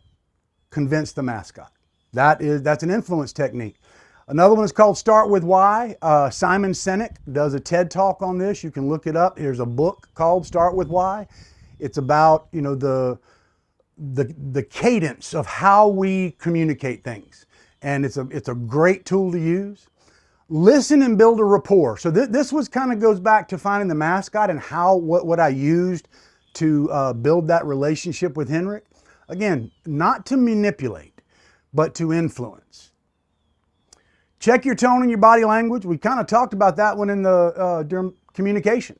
convince the mascot. That's an influence technique. Another one is called Start With Why. Simon Sinek does a TED Talk on this. You can look it up. There's a book called Start With Why. It's about, the cadence of how we communicate things. And it's a great tool to use. Listen and build a rapport. So this was kind of goes back to finding the mascot and what I used to build that relationship with Henrik. Again, not to manipulate, but to influence. Check your tone and your body language. We kind of talked about that one in the during communication.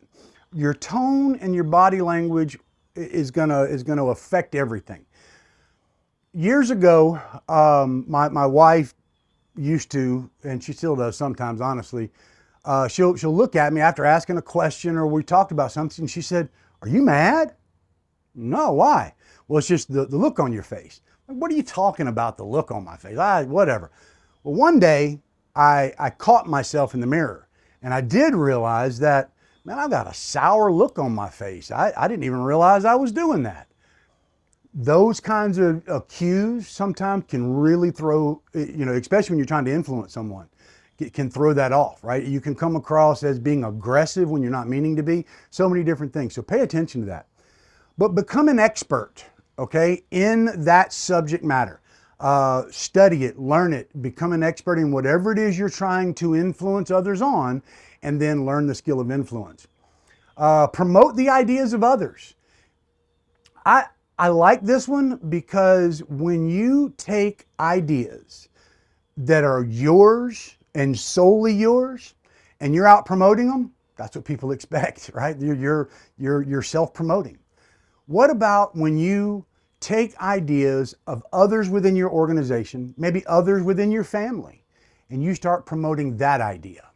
Your tone and your body language is gonna affect everything. Years ago, my wife used to, and she still does sometimes, honestly, she'll look at me after asking a question or we talked about something, and she said, "Are you mad?" "No, why?" "Well, it's just the look on your face." "What are you talking about, the look on my face?" Whatever. Well, one day I caught myself in the mirror and I did realize that, man, I've got a sour look on my face. I didn't even realize I was doing that. Those kinds of cues sometimes can really throw, especially when you're trying to influence someone, it can throw that off, right? You can come across as being aggressive when you're not meaning to be. So many different things. So pay attention to that. But become an expert, okay, in that subject matter. Study it, learn it, become an expert in whatever it is you're trying to influence others on, and then learn the skill of influence. Promote the ideas of others. I like this one because when you take ideas that are yours and solely yours, and you're out promoting them, that's what people expect, right? You're self-promoting. What about when you take ideas of others within your organization, maybe others within your family, and you start promoting that idea?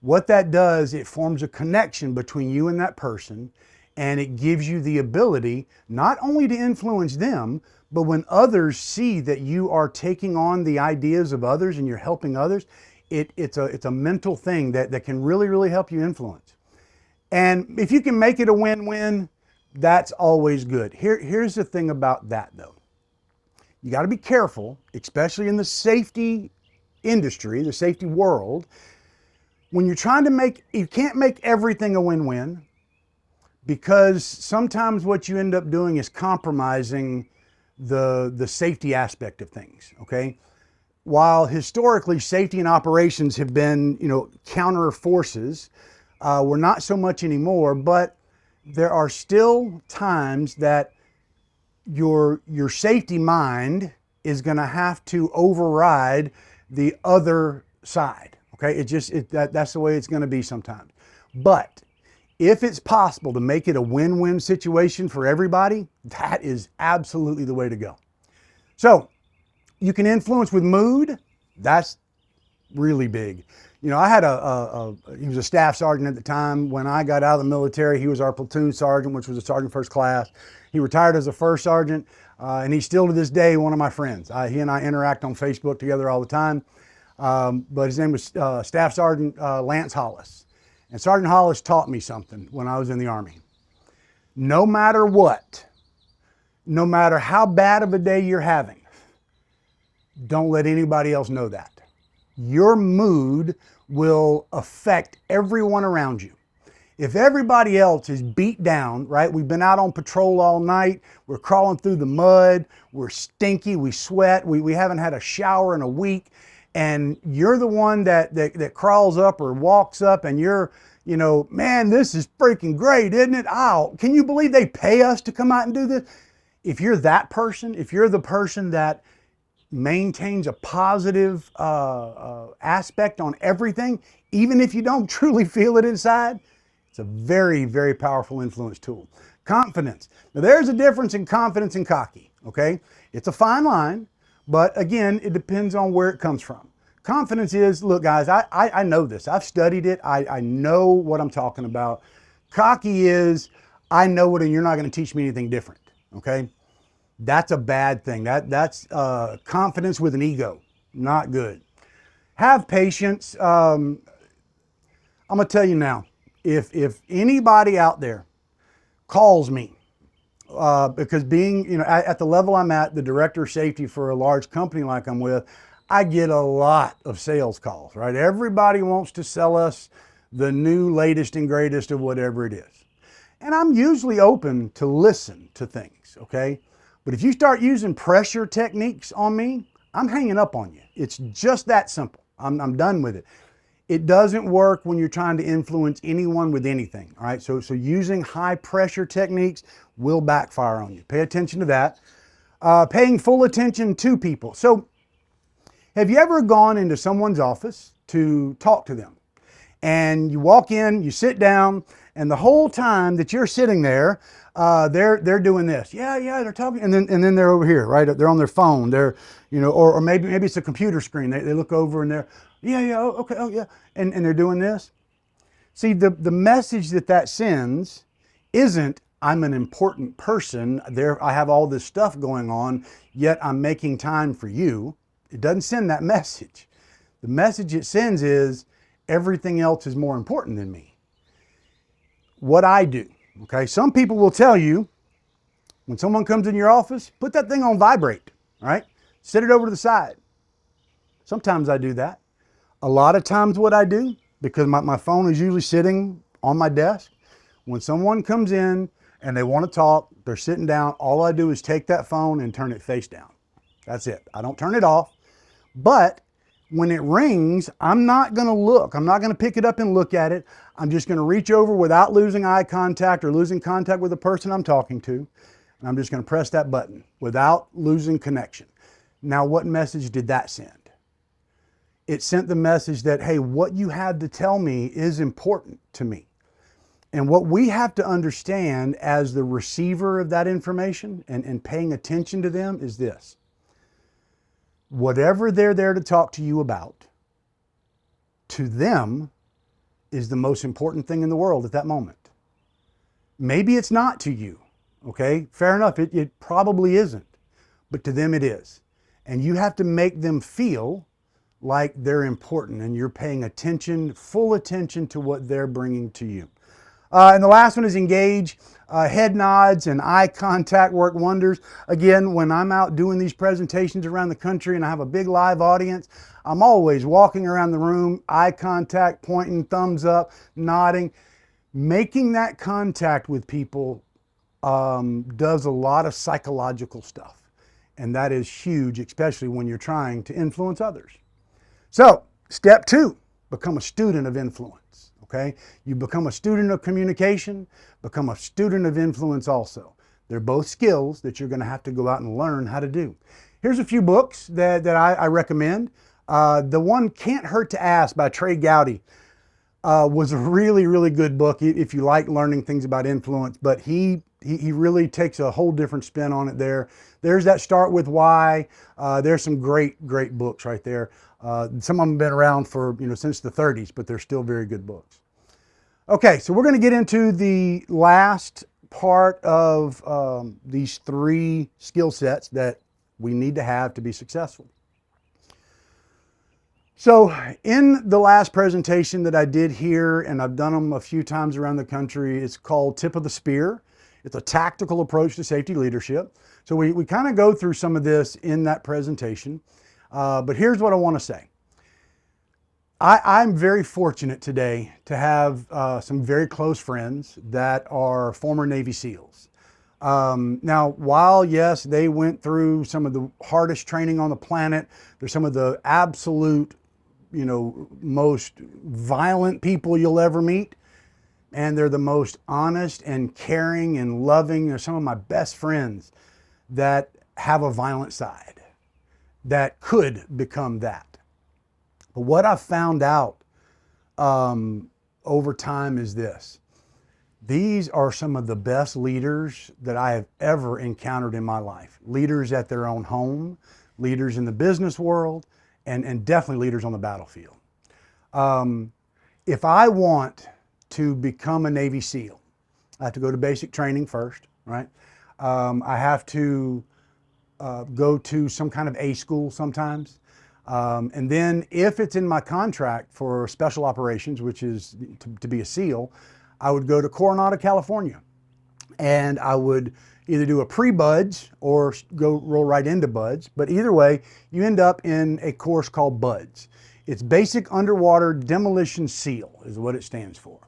What that does, it forms a connection between you and that person, and it gives you the ability not only to influence them, but when others see that you are taking on the ideas of others and you're helping others, it's a mental thing that can really, really help you influence. And if you can make it a win-win, that's always good. Here's the thing about that though. You got to be careful, especially in the safety industry, the safety world. When you're trying to you can't make everything a win-win, because sometimes what you end up doing is compromising the safety aspect of things, okay? While historically safety and operations have been, counter forces, we're not so much anymore, but there are still times that your safety mind is going to have to override the other side, okay? That's the way it's going to be sometimes. But if it's possible to make it a win-win situation for everybody, that is absolutely the way to go. So you can influence with mood. That's really big. I had he was a staff sergeant at the time. When I got out of the military, he was our platoon sergeant, which was a sergeant first class. He retired as a first sergeant, and he's still to this day one of my friends. He and I interact on Facebook together all the time. But his name was Staff Sergeant Lance Hollis. And Sergeant Hollis taught me something when I was in the Army. No matter what, no matter how bad of a day you're having, don't let anybody else know that. Your mood will affect everyone around you. If everybody else is beat down, right? We've been out on patrol all night. We're crawling through the mud. We're stinky. We sweat. We haven't had a shower in a week. And you're the one that crawls up or walks up and you're, man, this is freaking great, isn't it? Oh, can you believe they pay us to come out and do this? If you're that person, if you're the person that maintains a positive aspect on everything, even if you don't truly feel it inside, it's a very, very powerful influence tool. Confidence. Now there's a difference in confidence and cocky, okay? It's a fine line, but again, it depends on where it comes from. Confidence is, look guys, I know this. I've studied it. I know what I'm talking about. Cocky is, I know it and you're not going to teach me anything different, okay? That's a bad thing. That's confidence with an ego, Not good. Have patience. I'm gonna tell you now, if anybody out there calls me, because being, at the level I'm at, the director of safety for a large company like I'm with, I get a lot of sales calls, right? Everybody wants to sell us the new, latest and greatest of whatever it is. And I'm usually open to listen to things, okay? But if you start using pressure techniques on me, I'm hanging up on you. It's just that simple. I'm done with it. It doesn't work when you're trying to influence anyone with anything, all right? So using high pressure techniques will backfire on you. Pay attention to that. Paying full attention to people. So have you ever gone into someone's office to talk to them? And you walk in, you sit down, and the whole time that you're sitting there, they're doing this. Yeah, they're talking, and then they're over here, right? They're on their phone. They're, or maybe it's a computer screen. They look over and they're, oh, okay, oh yeah, and they're doing this. See, the message that sends isn't, I'm an important person. I have all this stuff going on, yet I'm making time for you. It doesn't send that message. The message it sends is, everything else is more important than me. What I do, okay? Some people will tell you, when someone comes in your office, put that thing on vibrate, all right? Set it over to the side. Sometimes I do that. A lot of times what I do, because my phone is usually sitting on my desk, when someone comes in and they want to talk, they're sitting down, all I do is take that phone and turn it face down. That's it. I don't turn it off, but when it rings, I'm not going to look. I'm not going to pick it up and look at it. I'm just going to reach over without losing eye contact or losing contact with the person I'm talking to. And I'm just going to press that button without losing connection. Now, what message did that send? It sent the message that, hey, what you had to tell me is important to me. And what we have to understand as the receiver of that information and paying attention to them is this. Whatever they're there to talk to you about, to them is the most important thing in the world at that moment. Maybe it's not to you, okay? Fair enough, it probably isn't, but to them it is. And you have to make them feel like they're important and you're paying attention, full attention to what they're bringing to you. And the last one is engage. Head nods and eye contact work wonders. Again, when I'm out doing these presentations around the country and I have a big live audience, I'm always walking around the room, eye contact, pointing, thumbs up, nodding. Making that contact with people does a lot of psychological stuff. And that is huge, especially when you're trying to influence others. So, step 2, become a student of influence. Okay? You become a student of communication, become a student of influence also. They're both skills that you're going to have to go out and learn how to do. Here's a few books that I recommend. The one Can't Hurt to Ask by Trey Gowdy was a really, really good book if you like learning things about influence, but he really takes a whole different spin on it there. There's that Start With Why. There's some great some right there. Some of them have been around for, since the 30s, but they're still very good books. Okay, so we're going to get into the last part of these 3 skill sets that we need to have to be successful. So in the last presentation that I did here, and I've done them a few times around the country, it's called Tip of the Spear. It's a tactical approach to safety leadership. So we kind of go through some of this in that presentation, but here's what I want to say. I'm very fortunate today to have some very close friends that are former Navy SEALs. Now, while yes, they went through some of the hardest training on the planet, they're some of the absolute, most violent people you'll ever meet, and they're the most honest and caring and loving. They're some of my best friends that have a violent side that could become that. But what I've found out over time is this. These are some of the best leaders that I have ever encountered in my life. Leaders at their own home, leaders in the business world, and definitely leaders on the battlefield. If I want to become a Navy SEAL, I have to go to basic training first, right? I have to go to some kind of A school sometimes. And then if it's in my contract for special operations, which is to be a SEAL, I would go to Coronado, California, and I would either do a pre-BUDS or go roll right into BUDS. But either way, you end up in a course called BUDS. It's Basic Underwater Demolition SEAL is what it stands for.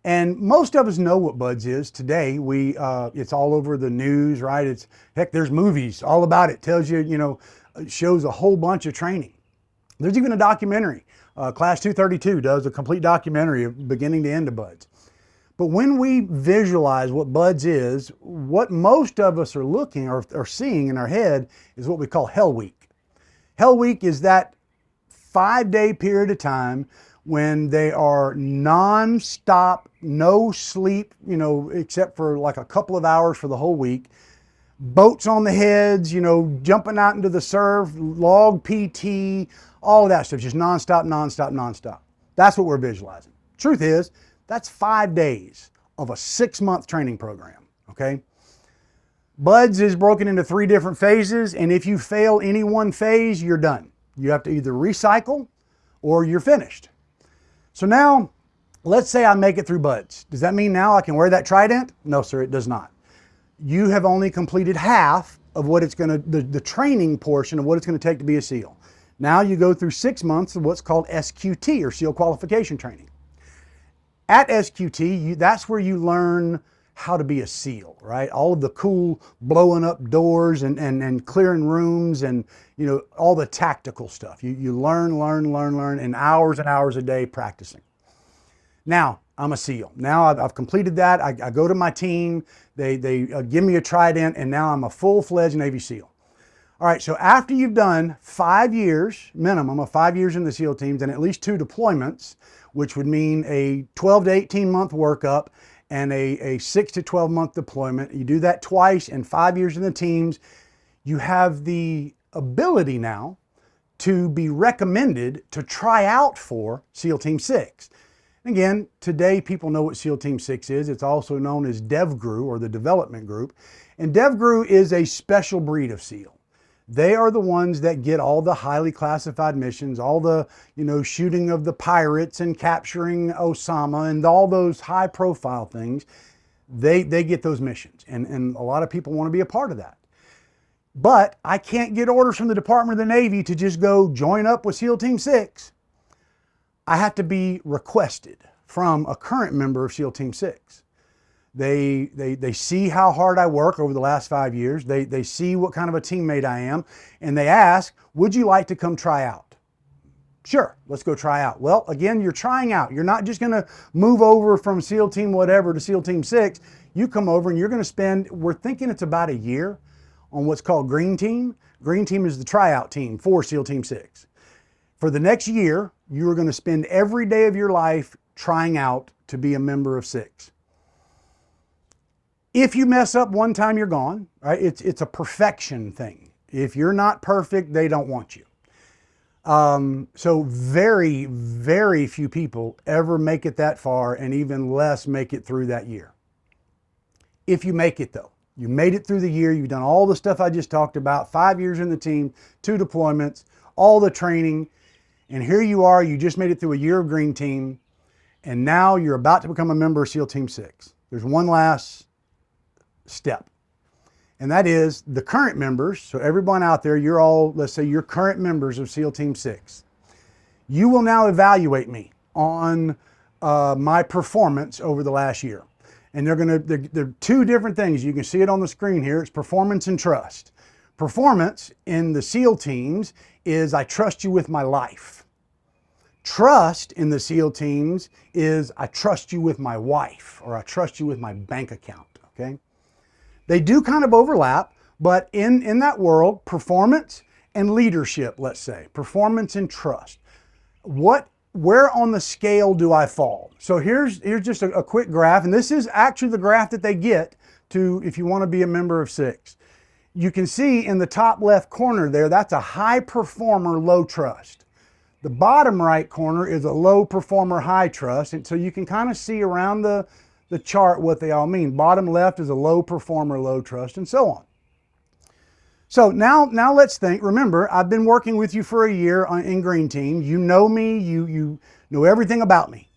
And most of us know what BUDS is today. It's all over the news, right? Heck, there's movies all about it. Tells you, it shows a whole bunch of training. There's even a documentary. Class 232 does a complete documentary of beginning to end of BUDS. But when we visualize what BUDS is, what most of us are looking or seeing in our head is what we call Hell Week. Hell Week is that 5-day period of time when they are non-stop, no sleep, except for like a couple of hours for the whole week. Boats on the heads, jumping out into the surf, log PT, all of that stuff, just non-stop, non-stop, non-stop. That's what we're visualizing. Truth is, that's 5 days of a 6-month training program, okay? BUDS is broken into 3 different phases, and if you fail any one phase, you're done. You have to either recycle or you're finished. So now, let's say I make it through BUDS. Does that mean now I can wear that trident? No, sir, it does not. You have only completed half of what it's going to, the training portion of what it's going to take to be a SEAL. Now you go through 6 months of what's called SQT, or SEAL Qualification Training. At SQT, that's where you learn how to be a SEAL, right? All of the cool blowing up doors and clearing rooms and, all the tactical stuff. You learn, and hours a day practicing. Now, I'm a SEAL. Now I've completed that. I go to my team. They give me a trident, and now I'm a full-fledged Navy SEAL. All right, so after you've done 5 years, minimum of 5 years in the SEAL teams and at least 2 deployments, which would mean a 12 to 18 month workup and a 6 to 12 month deployment. You do that twice and 5 years in the teams. You have the ability now to be recommended to try out for SEAL Team 6. Again, today people know what SEAL Team 6 is. It's also known as DevGRU, or the development group. And DevGRU is a special breed of SEAL. They are the ones that get all the highly classified missions, all the, shooting of the pirates and capturing Osama and all those high profile things. They get those missions. And a lot of people want to be a part of that. But I can't get orders from the Department of the Navy to just go join up with SEAL Team 6. I have to be requested from a current member of SEAL Team 6. They see how hard I work over the last 5 years. They see what kind of a teammate I am, and they ask, would you like to come try out? Sure, let's go try out. Well, again, you're trying out. You're not just gonna move over from SEAL Team whatever to SEAL Team 6. You come over and you're gonna spend, we're thinking it's about a year on what's called Green Team. Green Team is the tryout team for SEAL Team 6. For the next year, you are gonna spend every day of your life trying out to be a member of 6. If you mess up one time, you're gone, right? It's a perfection thing. If you're not perfect, they don't want you. So very, very few people ever make it that far, and even less make it through that year. If you make it though, you made it through the year, you've done all the stuff I just talked about, 5 years in the team, 2 deployments, all the training, and here you are, you just made it through a year of Green Team, and now you're about to become a member of SEAL Team 6. There's one last step, and that is the current members. So everyone out there, you're all, let's say you're current members of SEAL Team 6. You will now evaluate me on my performance over the last year. And they're 2 different things. You can see it on the screen here. It's performance and trust. Performance in the SEAL teams is I trust you with my life. Trust in the SEAL teams is I trust you with my wife, or I trust you with my bank account, okay? They do kind of overlap, but in that world, performance and leadership, let's say, performance and trust. Where on the scale do I fall? So here's just a quick graph, and this is actually the graph that they get to if you want to be a member of 6. You can see in the top left corner there, that's a high performer, low trust. The bottom right corner is a low performer, high trust, and so you can kind of see around the chart what they all mean. Bottom left is a low performer, low trust, and so on. So now let's think. Remember, I've been working with you for a year in Green Team. You know me. You know everything about me.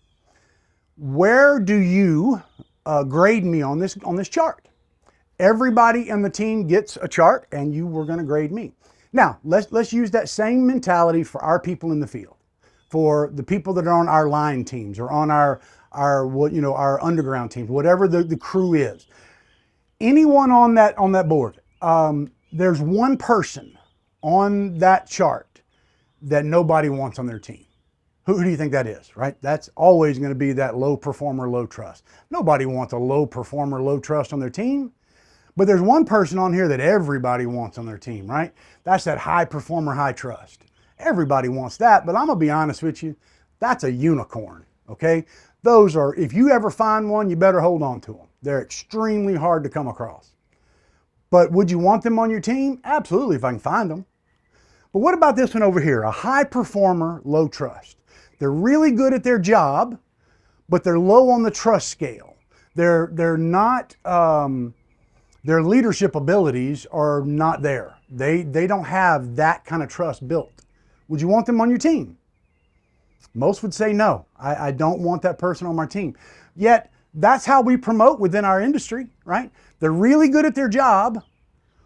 Where do you grade me on this chart? Everybody in the team gets a chart, and you were going to grade me. Now let's use that same mentality for our people in the field, for the people that are on our line teams or on our underground teams, whatever the crew is. Anyone on that board. There's one person on that chart that nobody wants on their team. Who do you think that is, right? That's always going to be that low performer, low trust. Nobody wants a low performer, low trust on their team. But there's one person on here that everybody wants on their team, right? That's that high performer, high trust. Everybody wants that, but I'm going to be honest with you, that's a unicorn, okay? Those are, if you ever find one, you better hold on to them. They're extremely hard to come across. But would you want them on your team? Absolutely, if I can find them. But what about this one over here? A high performer, low trust. They're really good at their job, but they're low on the trust scale. They're not, their leadership abilities are not there. They don't have that kind of trust built. Would you want them on your team? Most would say no. I don't want that person on my team. Yet, that's how we promote within our industry, right? They're really good at their job,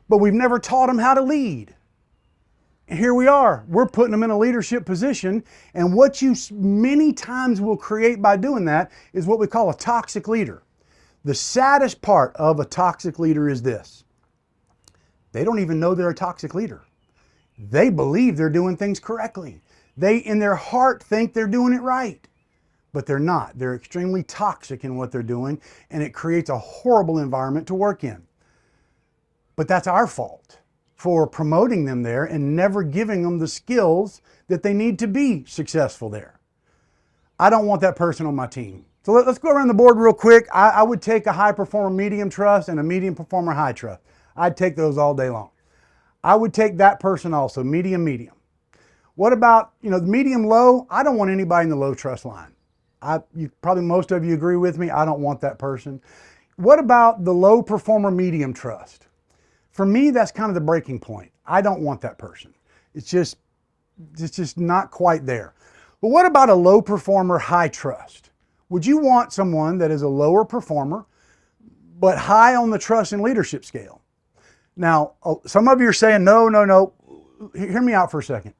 but we've never taught them how to lead. And here we are, we're putting them in a leadership position, and what you many times will create by doing that is what we call a toxic leader. The saddest part of a toxic leader is this. They don't even know they're a toxic leader. They believe they're doing things correctly. They, in their heart, think they're doing it right. But they're not. They're extremely toxic in what they're doing, and it creates a horrible environment to work in. But that's our fault for promoting them there and never giving them the skills that they need to be successful there. I don't want that person on my team. So let's go around the board real quick. I would take a high performer medium trust and a medium performer high trust. I'd take those all day long. I would take that person also, medium. What about, the medium low? I don't want anybody in the low trust line. Probably most of you agree with me. I don't want that person. What about the low performer medium trust? For me, that's kind of the breaking point. I don't want that person. It's just not quite there. But what about a low performer high trust? Would you want someone that is a lower performer, but high on the trust and leadership scale? Now, some of you are saying, no. Hear me out for a second.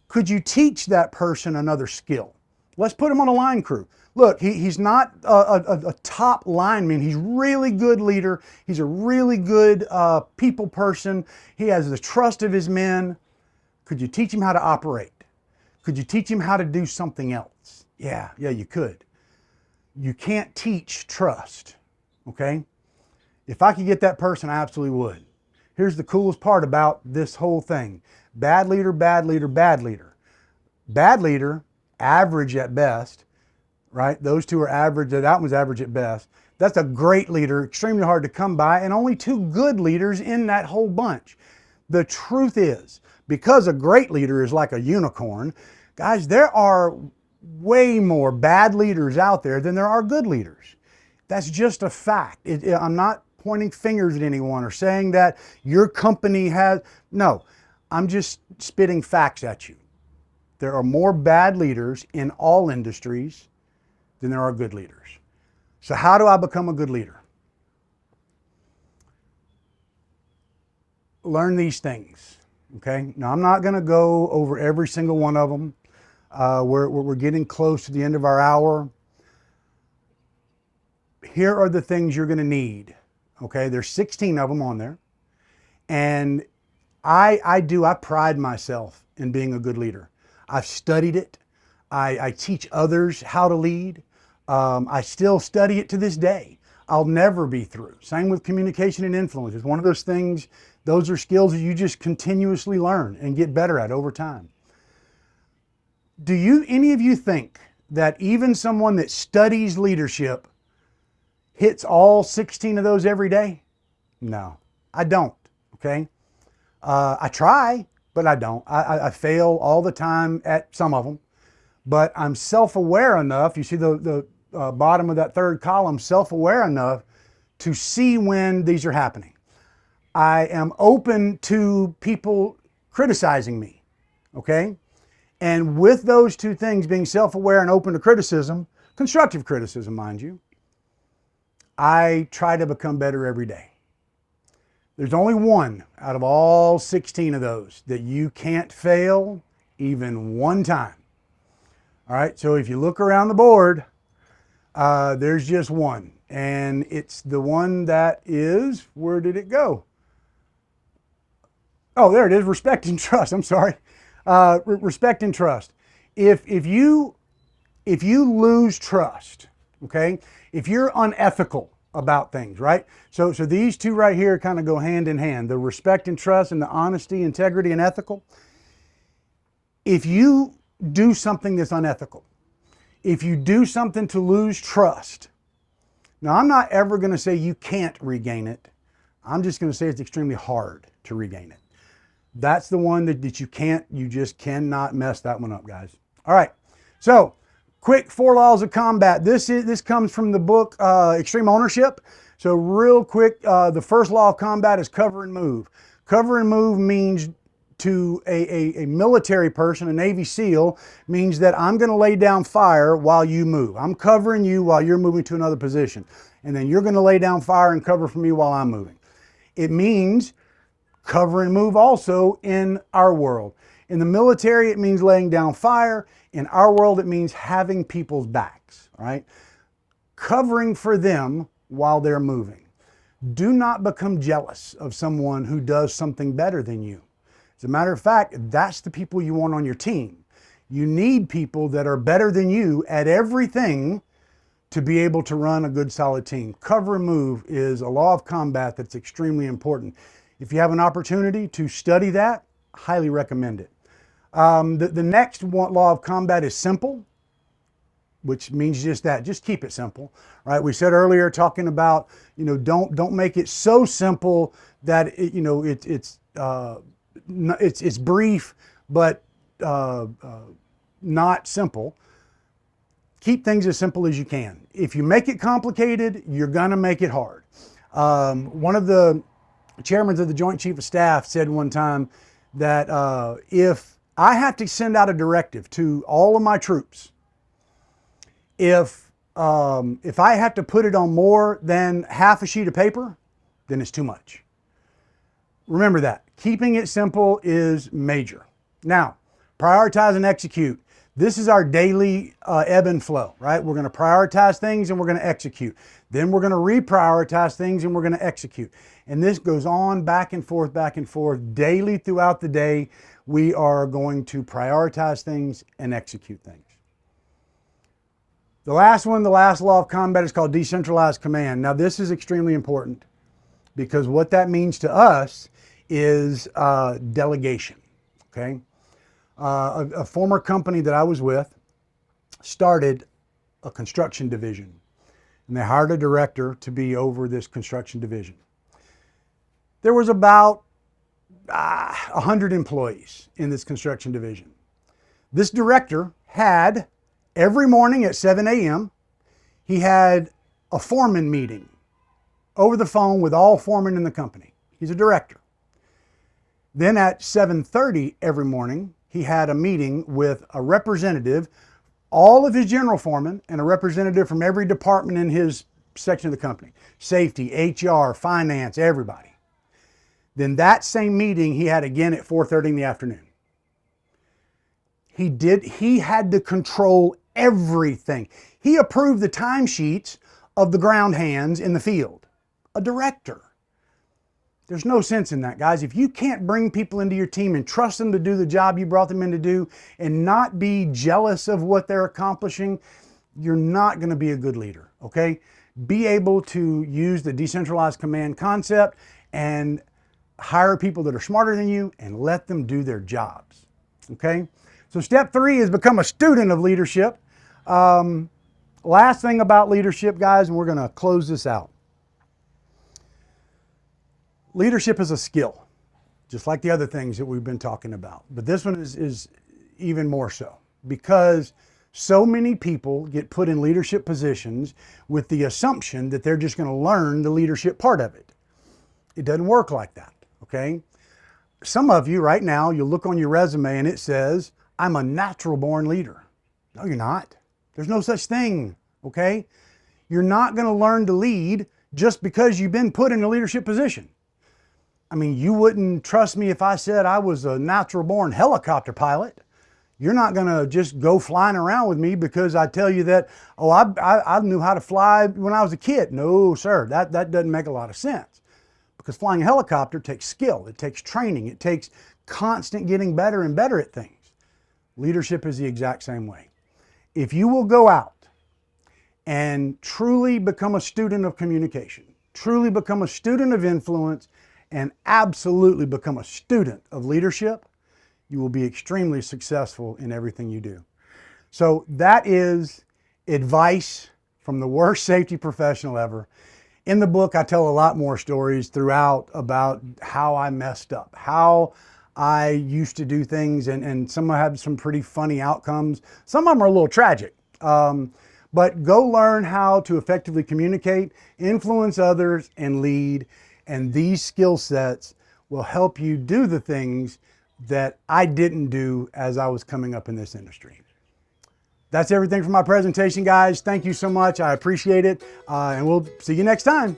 Could you teach that person another skill? Let's put him on a line crew. Look, he's not a top lineman. He's a really good leader. He's a really good people person. He has the trust of his men. Could you teach him how to operate? Could you teach him how to do something else? Yeah, you could. You can't teach trust, okay? If I could get that person, I absolutely would. Here's the coolest part about this whole thing. Bad leader, bad leader, bad leader. Bad leader, average at best, right? Those two are average, that one's average at best. That's a great leader, extremely hard to come by, and only two good leaders in that whole bunch. The truth is, because a great leader is like a unicorn, guys, there are way more bad leaders out there than there are good leaders. That's just a fact. I'm not pointing fingers at anyone or saying that your company has, no, I'm just spitting facts at you. There are more bad leaders in all industries than there are good leaders. So how do I become a good leader? Learn these things, okay? Now, I'm not going to go over every single one of them. We're getting close to the end of our hour. Here are the things you're going to need, okay? There's 16 of them on there. And I pride myself in being a good leader. I've studied it. I teach others how to lead. I still study it to this day. I'll never be through. Same with communication and influence. It's one of those things, those are skills that you just continuously learn and get better at over time. Do any of you think that even someone that studies leadership hits all 16 of those every day? No, I don't, okay? I try, but I don't. I fail all the time at some of them, but I'm self-aware enough. You see the bottom of that third column, self-aware enough to see when these are happening. I am open to people criticizing me, okay? And with those two things, being self-aware and open to criticism, constructive criticism, mind you, I try to become better every day. There's only one out of all 16 of those that you can't fail even one time. All right, so if you look around the board, there's just one. And it's the one that is, where did it go? Oh, there it is, respect and trust. I'm sorry. Respect and trust. If you lose trust, okay, if you're unethical about things, right? So these two right here kind of go hand in hand, the respect and trust and the honesty, integrity, and ethical. If you do something that's unethical, if you do something to lose trust, now I'm not ever going to say you can't regain it. I'm just going to say it's extremely hard to regain it. That's the one that you just cannot mess that one up, guys. All right, so quick 4 laws of combat. This comes from the book Extreme Ownership. So real quick, the first law of combat is cover and move. Cover and move means to a military person, a Navy SEAL, means that I'm going to lay down fire while you move. I'm covering you while you're moving to another position. And then you're going to lay down fire and cover for me while I'm moving. It means cover and move also in our world. In the military, it means laying down fire. In our world, it means having people's backs, all right? Covering for them while they're moving. Do not become jealous of someone who does something better than you. As a matter of fact, that's the people you want on your team. You need people that are better than you at everything to be able to run a good, solid team. Cover and move is a law of combat that's extremely important. If you have an opportunity to study that, highly recommend it. The next law of combat is simple, which means just that. Just keep it simple, right? We said earlier, talking about, don't make it so simple that it's brief but not simple. Keep things as simple as you can. If you make it complicated, you're gonna make it hard. One of the chairmen of the Joint Chief of Staff said one time that if I have to send out a directive to all of my troops, if I have to put it on more than half a sheet of paper, then it's too much. Remember that. Keeping it simple is major. Now, prioritize and execute. This is our daily ebb and flow, right? We're going to prioritize things and we're going to execute. Then we're going to reprioritize things and we're going to execute. And this goes on back and forth daily throughout the day. We are going to prioritize things and execute things. The last one, the last law of combat, is called decentralized command. Now, this is extremely important because what that means to us is delegation, okay? A former company that I was with started a construction division, and they hired a director to be over this construction division. There was about 100 employees in this construction division. This director had, every morning at 7 a.m., he had a foreman meeting over the phone with all foremen in the company. He's a director. Then at 7:30 every morning, he had a meeting with a representative, all of his general foremen, and a representative from every department in his section of the company. Safety, HR, finance, everybody. Then that same meeting he had again at 4:30 in the afternoon. He had to control everything. He approved the timesheets of the ground hands in the field. A director. There's no sense in that, guys. If you can't bring people into your team and trust them to do the job you brought them in to do and not be jealous of what they're accomplishing, you're not going to be a good leader, okay? Be able to use the decentralized command concept and hire people that are smarter than you and let them do their jobs, okay? So step 3 is become a student of leadership. Last thing about leadership, guys, and we're going to close this out. Leadership is a skill, just like the other things that we've been talking about. But this one is even more so because so many people get put in leadership positions with the assumption that they're just going to learn the leadership part of it. It doesn't work like that, okay? Some of you right now, you'll look on your resume and it says, I'm a natural born leader. No, you're not. There's no such thing, okay? You're not gonna learn to lead just because you've been put in a leadership position. I mean, you wouldn't trust me if I said I was a natural born helicopter pilot. You're not gonna just go flying around with me because I tell you that, oh, I knew how to fly when I was a kid. No, sir, that doesn't make a lot of sense. Because flying a helicopter takes skill, it takes training, it takes constant getting better and better at things. Leadership is the exact same way. If you will go out and truly become a student of communication, truly become a student of influence, and absolutely become a student of leadership, you will be extremely successful in everything you do. So that is advice from the worst safety professional ever. In the book, I tell a lot more stories throughout about how I messed up, how I used to do things, and some have some pretty funny outcomes. Some of them are a little tragic. But go learn how to effectively communicate, influence others, and lead. And these skill sets will help you do the things that I didn't do as I was coming up in this industry. That's everything for my presentation, guys. Thank you so much. I appreciate it. And we'll see you next time.